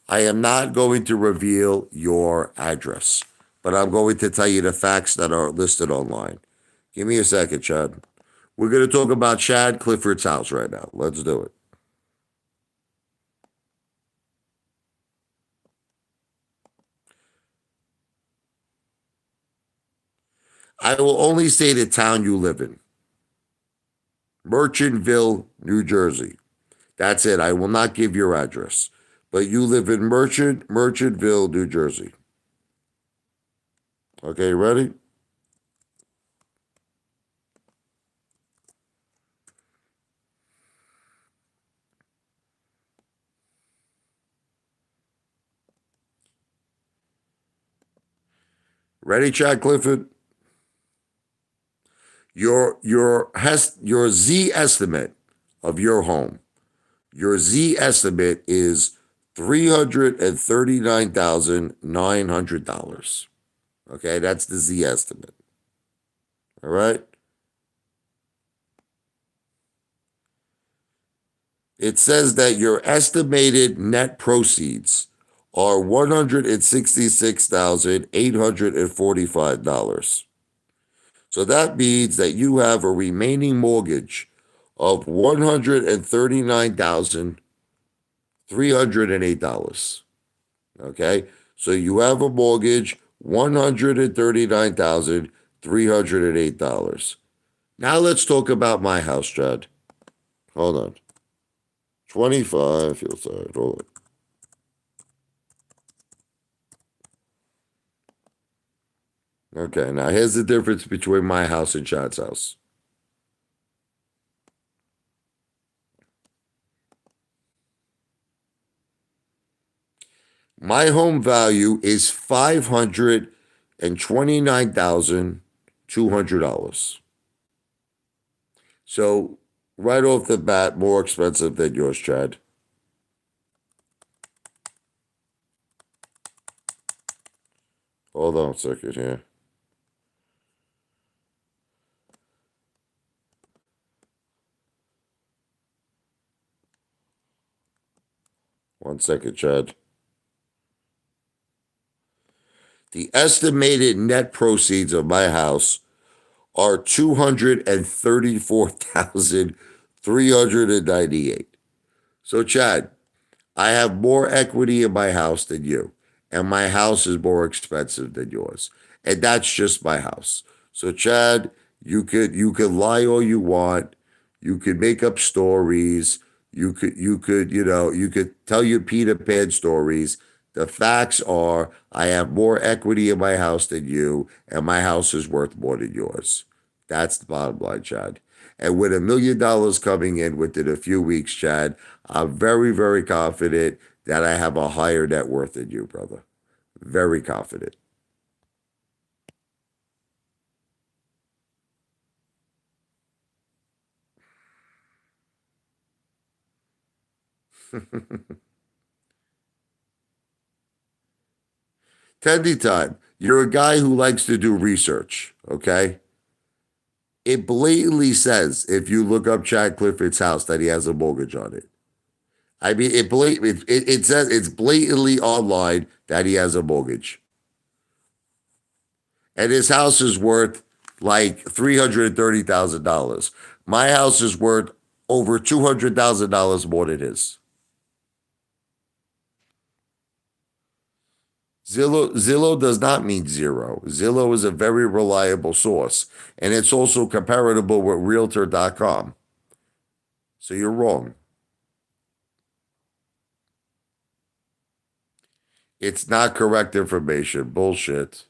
I am not going to reveal your address, but I'm going to tell you the facts that are listed online. Give me a second, Chad. We're going to talk about Chad Clifford's house right now. Let's do it. I will only say the town you live in. Merchantville, New Jersey. That's it. I will not give your address. But you live in Merchantville, New Jersey. Okay, ready? Ready, Chad Clifford? Your Z estimate of your home. Your Z estimate is $339,900. Okay, that's the Z estimate. All right. It says that your estimated net proceeds are $166,845. So that means that you have a remaining mortgage of $139,308. Okay? So you have a mortgage $139,308. Now let's talk about my house, Chad. Hold on. 25 Hillside. Hold on. Okay, now here's the difference between my house and Chad's house. My home value is $529,200. So right off the bat, more expensive than yours, Chad. Hold on a second here. One second, Chad. The estimated net proceeds of my house are 234,398. So, Chad, I have more equity in my house than you, and my house is more expensive than yours, and that's just my house. So, Chad, you could lie all you want, you could make up stories, you could tell your Peter Pan stories. The facts are, I have more equity in my house than you, and my house is worth more than yours. That's the bottom line, Chad. And with $1 million coming in within a few weeks, Chad, I'm very, very confident that I have a higher net worth than you, brother. Very confident. Tendy time. You're a guy who likes to do research, okay? It blatantly says, if you look up Chad Clifford's house, that he has a mortgage on it. I mean, it says it's blatantly online that he has a mortgage. And his house is worth like $330,000. My house is worth over $200,000 more than his. Zillow does not mean zero. Zillow is a very reliable source, and it's also comparable with Realtor.com. So you're wrong. It's not correct information. Bullshit.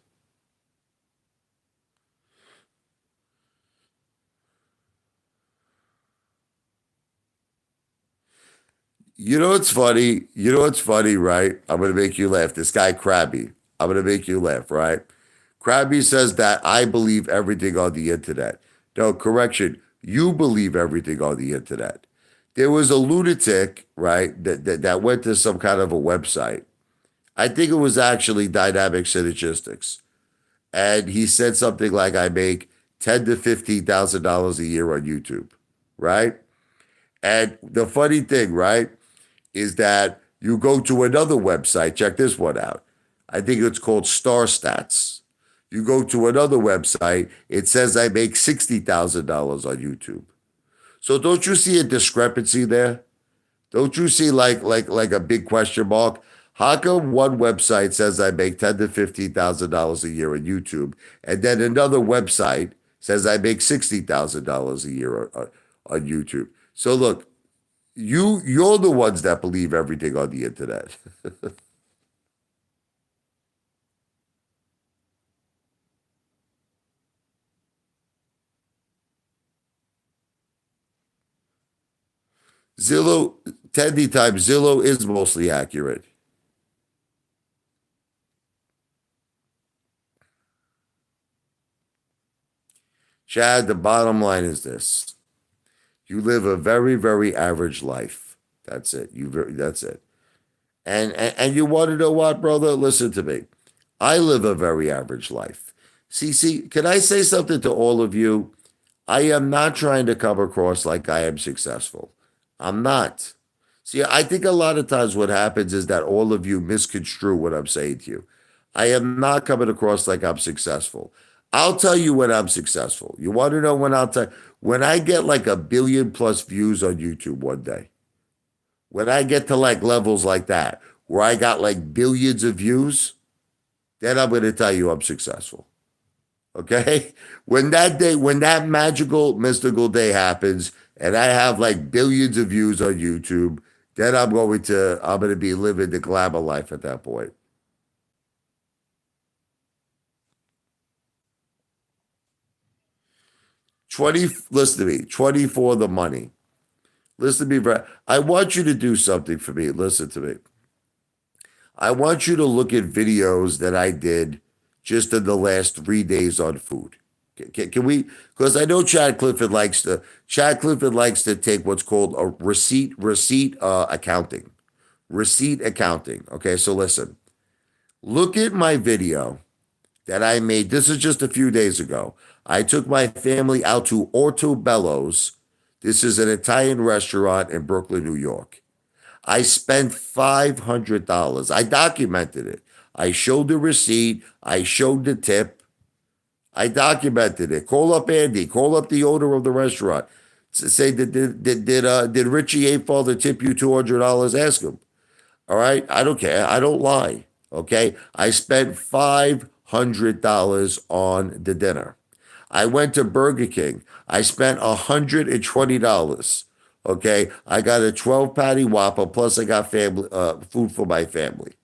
You know what's funny? You know what's funny, right? I'm gonna make you laugh. This guy Krabby. I'm gonna make you laugh, right? Krabby says that I believe everything on the internet. No, correction. You believe everything on the internet. There was a lunatic, right, that went to some kind of a website. I think it was actually Dynamic Synergistics. And he said something like, I make ten to $15,000 a year on YouTube, right? And the funny thing, right, is that you go to another website. Check this one out. I think it's called Star Stats. You go to another website, it says I make $60,000 on YouTube. So don't you see a discrepancy there? Don't you see like a big question mark? How come one website says I make $10,000 to $15,000 a year on YouTube, and then another website says I make $60,000 a year on YouTube? So look, you're the ones that believe everything on the internet. Zillow, 10 times Zillow is mostly accurate. Chad, the bottom line is this. You live a very, very average life. That's it. That's it. And you want to know what, brother? Listen to me. I live a very average life. See, can I say something to all of you? I am not trying to come across like I am successful. I'm not. See, I think a lot of times what happens is that all of you misconstrue what I'm saying to you. I am not coming across like I'm successful. I'll tell you when I'm successful. You want to know when I'll tell? When I get like 1 billion+ views on YouTube one day, when I get to like levels like that, where I got like billions of views, then I'm going to tell you I'm successful. Okay? When that day, when that magical, mystical day happens, and I have like billions of views on YouTube, then I'm going to be living the glamour life at that point. 20, listen to me, 20 for the money. Listen to me, I want you to do something for me. Listen to me. I want you to look at videos that I did just in the last 3 days on food. Can we? Because I know Chad Clifford likes to take what's called a receipt accounting, receipt accounting. Okay, so listen, look at my video that I made. This is just a few days ago. I took my family out to Ortobello's. This is an Italian restaurant in Brooklyn, New York. I spent $500. I documented it. I showed the receipt. I showed the tip. I documented it. Call up Andy. Call up the owner of the restaurant. Say, did Richie Apefather tip you $200? Ask him. All right. I don't care. I don't lie. Okay. I spent $500 on the dinner. I went to Burger King. I spent $120. Okay. I got a 12 patty Whopper, plus I got family food for my family.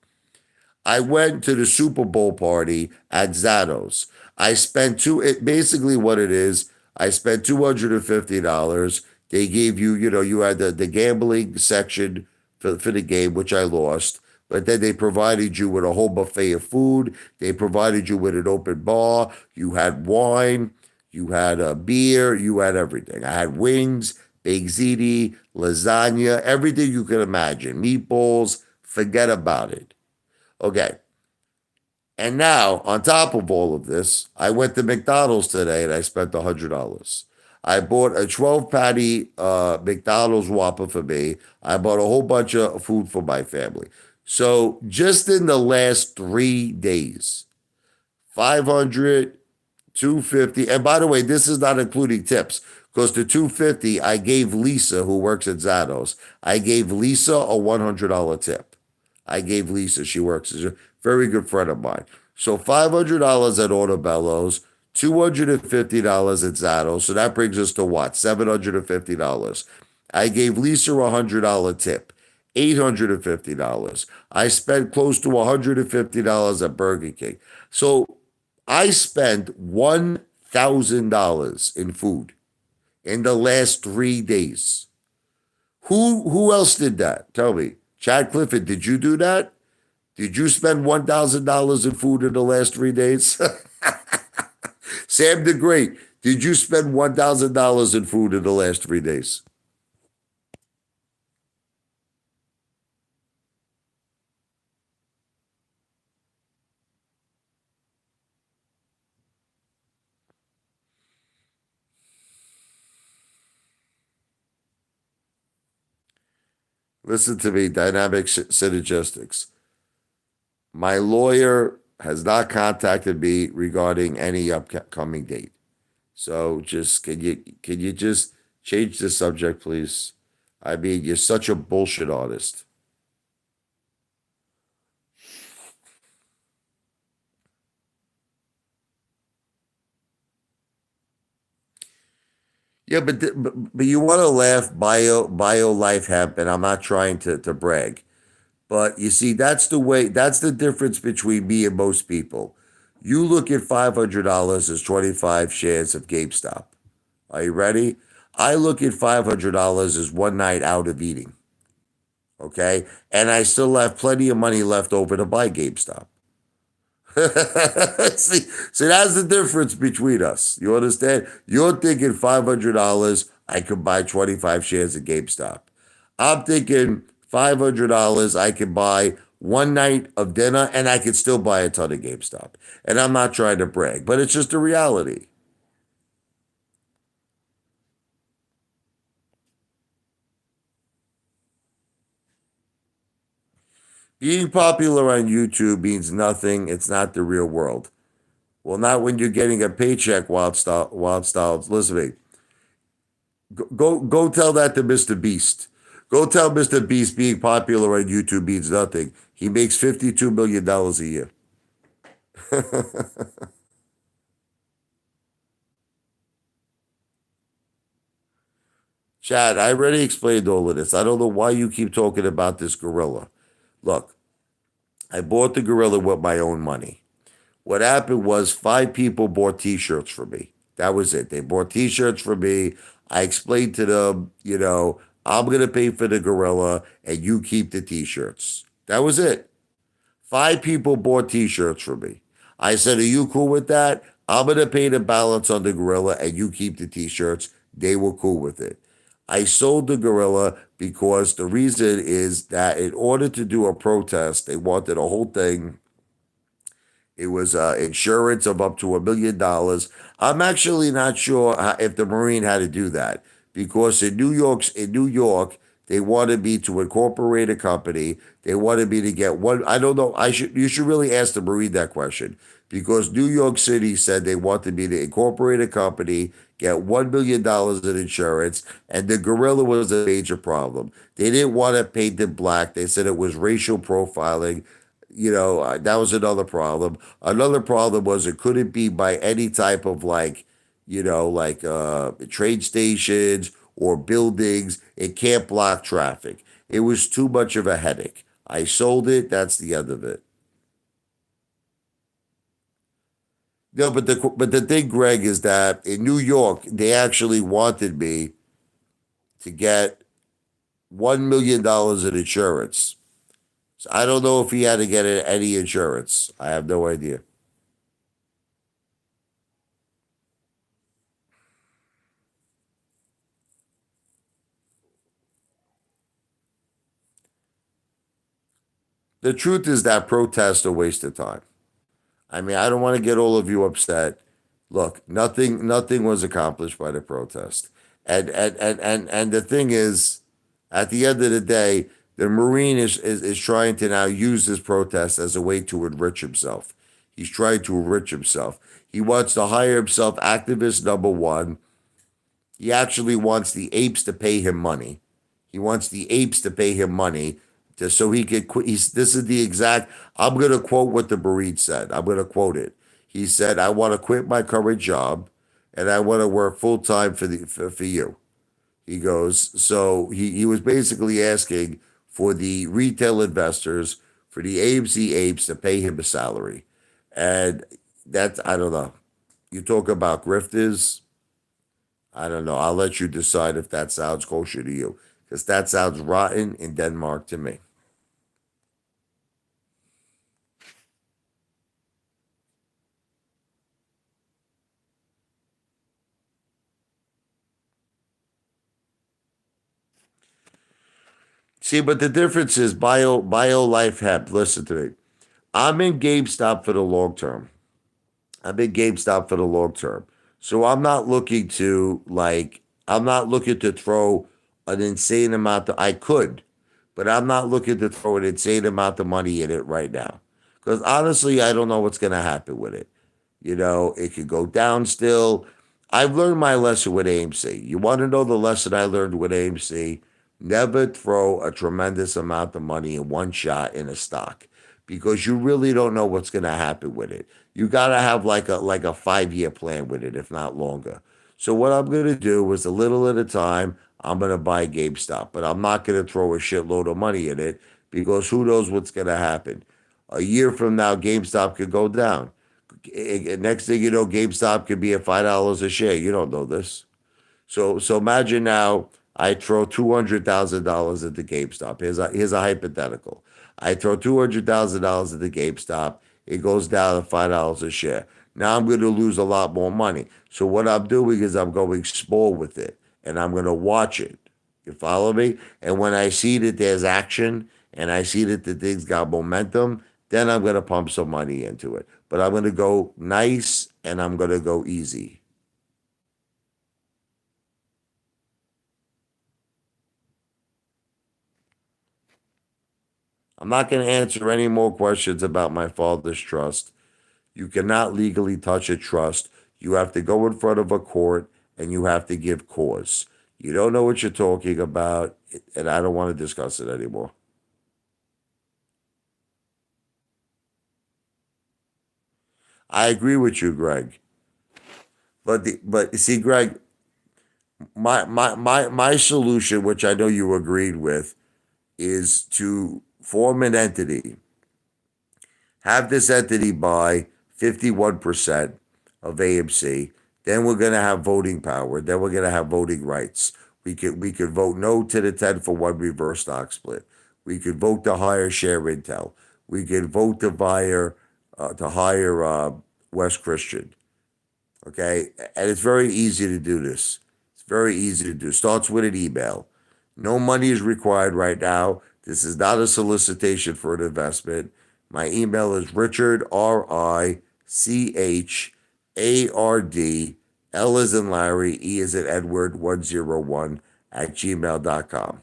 I went to the Super Bowl party at Zato's. I spent basically what it is, I spent $250. They gave you, you had the gambling section for the game, which I lost. But then they provided you with a whole buffet of food. They provided you with an open bar. You had wine. You had a beer. You had everything. I had wings, baked ziti, lasagna, everything you could imagine. Meatballs, forget about it. Okay. And now, on top of all of this, I went to McDonald's today and I spent $100. I bought a 12 patty McDonald's Whopper for me. I bought a whole bunch of food for my family. So just in the last 3 days, 500, 250. And by the way, this is not including tips because the 250 I gave Lisa, who works at Zato's, I gave Lisa a $100 tip. I gave Lisa, she works as a very good friend of mine. So $500 at Autobello's, $250 at Zato's. So that brings us to what? $750. I gave Lisa a $100 tip. $850. I spent close to $150 at Burger King. So I spent $1,000 in food in the last 3 days. Who else did that? Tell me. Chad Clifford, did you do that? Did you spend $1,000 in food in the last 3 days? Sam the Great, did you spend $1,000 in food in the last 3 days? Listen to me, dynamic synergistics. My lawyer has not contacted me regarding any upcoming date. So just can you just change the subject, please? I mean, you're such a bullshit artist. Yeah, but you want to laugh bio life hemp, and I'm not trying to brag. But you see, that's the difference between me and most people. You look at $500 as 25 shares of GameStop. Are you ready? I look at $500 as one night out of eating. Okay. And I still have plenty of money left over to buy GameStop. See, that's the difference between us. You understand? You're thinking $500, I could buy 25 shares of GameStop. I'm thinking $500, I could buy one night of dinner and I could still buy a ton of GameStop. And I'm not trying to brag, but it's just a reality. Being popular on YouTube means nothing. It's not the real world. Well, not when you're getting a paycheck, Wild Styles. Listen to me. Go tell that to Mr. Beast. Go tell Mr. Beast being popular on YouTube means nothing. He makes $52 million a year. Chad, I already explained all of this. I don't know why you keep talking about this gorilla. Look, I bought the gorilla with my own money. What happened was five people bought t-shirts for me. That was it. They bought t-shirts for me. I explained to them, I'm going to pay for the gorilla and you keep the t-shirts. That was it. Five people bought t-shirts for me. I said, are you cool with that? I'm going to pay the balance on the gorilla and you keep the t-shirts. They were cool with it. I sold the gorilla because the reason is that in order to do a protest, they wanted a whole thing It was insurance of up to $1 million. I'm actually not sure if the Marine had to do that because in New York, they wanted me to incorporate a company. They wanted me to get one. I don't know. You should really ask the Marine that question because New York City said they wanted me to incorporate a company, get $1 million in insurance, and the gorilla was a major problem. They didn't want to paint it black. They said it was racial profiling. That was another problem. Another problem was it couldn't be by any type of train stations or buildings. It can't block traffic. It was too much of a headache. I sold it. That's the end of it. No, but the thing, Greg, is that in New York they actually wanted me to get $1 million in insurance. So I don't know if he had to get any insurance. I have no idea. The truth is that protests are a waste of time. I mean, I don't want to get all of you upset. Look, nothing was accomplished by the protest. And the thing is, at the end of the day, the Marine is trying to now use this protest as a way to enrich himself. He's trying to enrich himself. He wants to hire himself activist number one. He actually wants the apes to pay him money. He wants the apes to pay him money so he could quit. This is the exact. I'm going to quote what the Marine said. I'm going to quote it. He said, "I want to quit my current job, and I want to work full time for you." He goes. So he was basically asking for the retail investors, for the AMC apes to pay him a salary, and that's, I don't know. You talk about grifters. I don't know. I'll let you decide if that sounds kosher to you, because that sounds rotten in Denmark to me. See, but the difference is bio life hemp. Listen to me. I'm in GameStop for the long term. I'm in GameStop for the long term. So I'm not looking to throw an insane amount of, I could, but I'm not looking to throw an insane amount of money in it right now. Because honestly, I don't know what's going to happen with it. It could go down still. I've learned my lesson with AMC. You want to know the lesson I learned with AMC? Never throw a tremendous amount of money in one shot in a stock because you really don't know what's going to happen with it. You got to have like a 5 year plan with it, if not longer. So what I'm going to do is a little at a time. I'm going to buy GameStop, but I'm not going to throw a shitload of money in it because who knows what's going to happen. A year from now, GameStop could go down. Next thing you know, GameStop could be at $5 a share. You don't know this. So imagine now I throw $200,000 into GameStop. Here's a hypothetical. I throw $200,000 into GameStop. It goes down to $5 a share. Now I'm going to lose a lot more money. So what I'm doing is I'm going small with it, and I'm going to watch it. You follow me? And when I see that there's action and I see that the thing's got momentum, then I'm going to pump some money into it. But I'm going to go nice and I'm going to go easy. I'm not going to answer any more questions about my father's trust. You cannot legally touch a trust. You have to go in front of a court and you have to give cause. You don't know what you're talking about, and I don't want to discuss it anymore. I agree with you, Greg. But see, Greg, my solution, which I know you agreed with, is to form an entity, have this entity buy 51% of AMC. Then we're going to have voting power. Then we're going to have voting rights. We could vote no to the 10-for-1 reverse stock split. We could vote to hire share Intel. We could vote to hire West Christian. Okay, and it's very easy to do this. It's very easy to do. Starts with an email. No money is required right now. This is not a solicitation for an investment. My email is Richard, Richard, L as in Larry, E as in Edward, 101 at gmail.com.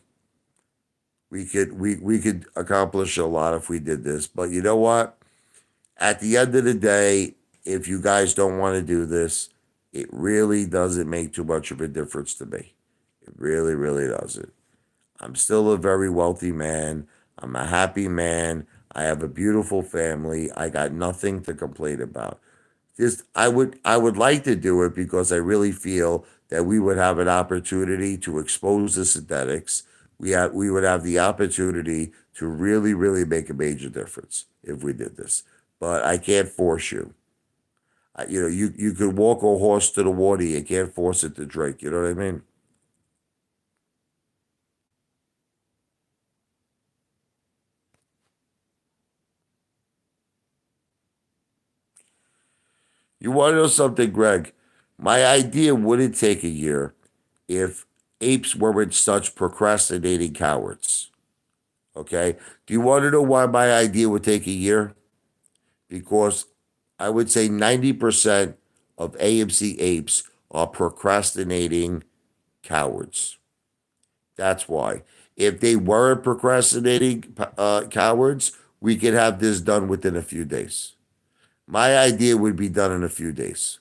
We could accomplish a lot if we did this. But you know what? At the end of the day, if you guys don't want to do this, it really doesn't make too much of a difference to me. It really, really doesn't. I'm still a very wealthy man. I'm a happy man. I have a beautiful family. I got nothing to complain about. Just I would like to do it because I really feel that we would have an opportunity to expose the synthetics. We would have the opportunity to really, really make a major difference if we did this. But I can't force you. You could walk a horse to the water. You can't force it to drink. You know what I mean? You want to know something, Greg? My idea wouldn't take a year if apes weren't such procrastinating cowards. Okay? Do you want to know why my idea would take a year? Because I would say 90% of AMC apes are procrastinating cowards. That's why. If they weren't procrastinating cowards, we could have this done within a few days. My idea would be done in a few days.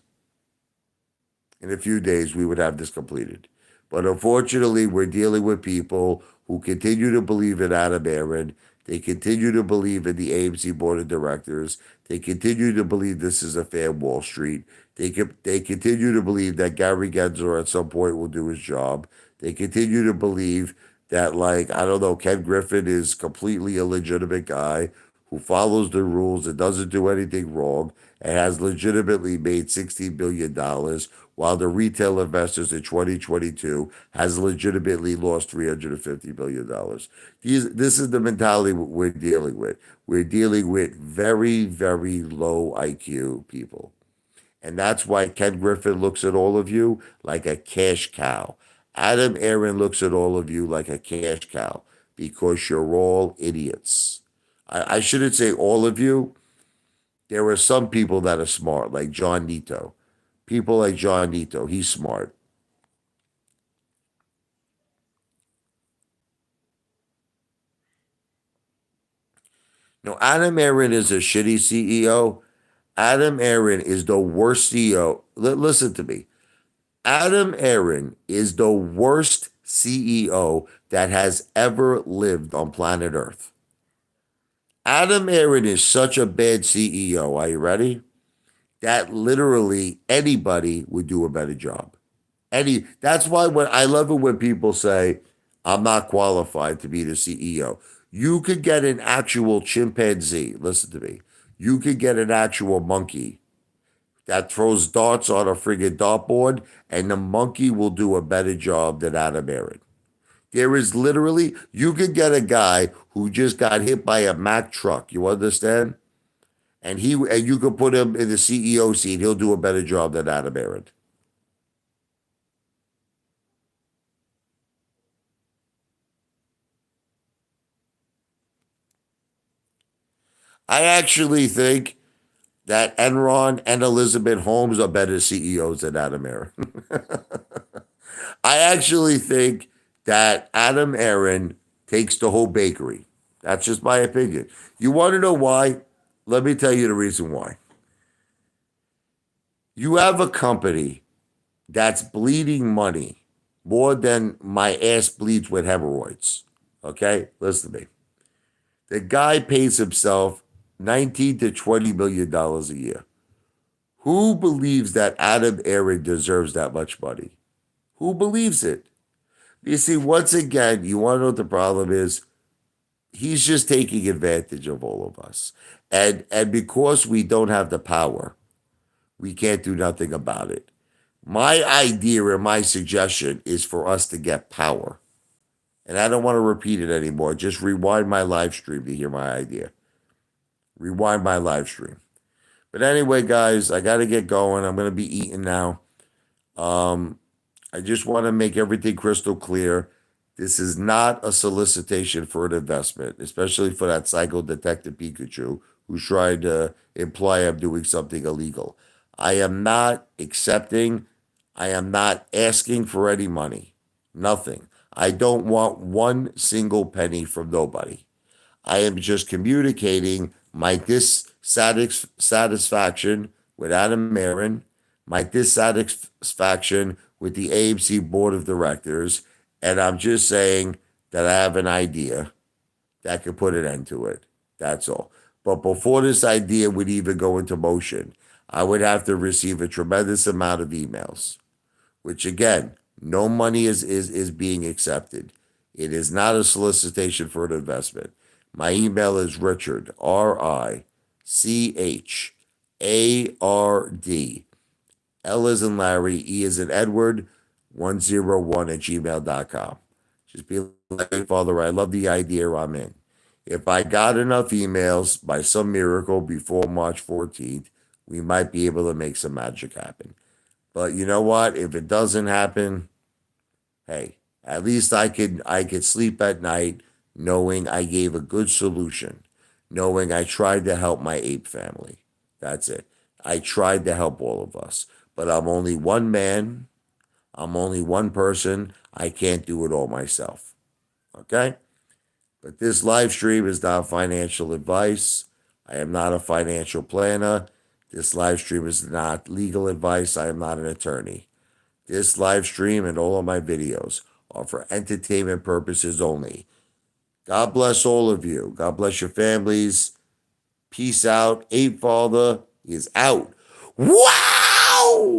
In a few days, we would have this completed. But unfortunately, we're dealing with people who continue to believe in Adam Aaron. They continue to believe in the AMC board of directors. They continue to believe this is a fair Wall Street. They continue to believe that Gary Gensler at some point will do his job. They continue to believe that, like, I don't know, Ken Griffin is completely illegitimate guy who follows the rules and doesn't do anything wrong and has legitimately made $16 billion while the retail investors in 2022 has legitimately lost $350 billion. This is the mentality we're dealing with. We're dealing with very, very low IQ people. And that's why Ken Griffin looks at all of you like a cash cow. Adam Aaron looks at all of you like a cash cow because you're all idiots. I shouldn't say all of you. There are some people that are smart, like John Nito. People like John Nito, he's smart. No, Adam Aaron is a shitty CEO. Adam Aaron is the worst CEO. Listen to me. Adam Aaron is the worst CEO that has ever lived on planet Earth. Adam Aaron is such a bad CEO. Are you ready? That literally anybody would do a better job. That's why when I love it when people say, I'm not qualified to be the CEO. You could get an actual chimpanzee, listen to me. You could get an actual monkey that throws darts on a friggin' dartboard, and the monkey will do a better job than Adam Aaron. There is literally, you could get a guy who just got hit by a Mack truck. You understand? And you could put him in the CEO seat. He'll do a better job than Adam Aaron. I actually think that Enron and Elizabeth Holmes are better CEOs than Adam Aaron. I actually think that Adam Aaron takes the whole bakery. That's just my opinion. You want to know why? Let me tell you the reason why. You have a company that's bleeding money more than my ass bleeds with hemorrhoids. Okay? Listen to me. The guy pays himself 19 to $20 million a year. Who believes that Adam Aaron deserves that much money? Who believes it? You see, once again, you want to know what the problem is? He's just taking advantage of all of us. And because we don't have the power, we can't do nothing about it. My idea and my suggestion is for us to get power. And I don't want to repeat it anymore. Just rewind my live stream to hear my idea. Rewind my live stream. But anyway, guys, I got to get going. I'm going to be eating now. Um, I just want to make everything crystal clear. This is not a solicitation for an investment, especially for that Psycho Detective Pikachu who's trying to imply I'm doing something illegal. I am not accepting, I am not asking for any money. Nothing. I don't want one single penny from nobody. I am just communicating my dissatisfaction with Adam Marin, my dissatisfaction with the AMC board of directors, and I'm just saying that I have an idea that could put an end to it. That's all. But before this idea would even go into motion, I would have to receive a tremendous amount of emails, which again, no money is being accepted. It is not a solicitation for an investment. My email is Richard, RICHARD, L as in Larry, E as in Edward, 101 at gmail.com. Just be like, "Hey, Father, I love the idea, I'm in." If I got enough emails by some miracle before March 14th, we might be able to make some magic happen. But you know what? If it doesn't happen, hey, at least I could sleep at night knowing I gave a good solution, knowing I tried to help my ape family. That's it. I tried to help all of us. But I'm only one man. I'm only one person. I can't do it all myself. Okay? But this live stream is not financial advice. I am not a financial planner. This live stream is not legal advice. I am not an attorney. This live stream and all of my videos are for entertainment purposes only. God bless all of you. God bless your families. Peace out. Apefather is out. Wow!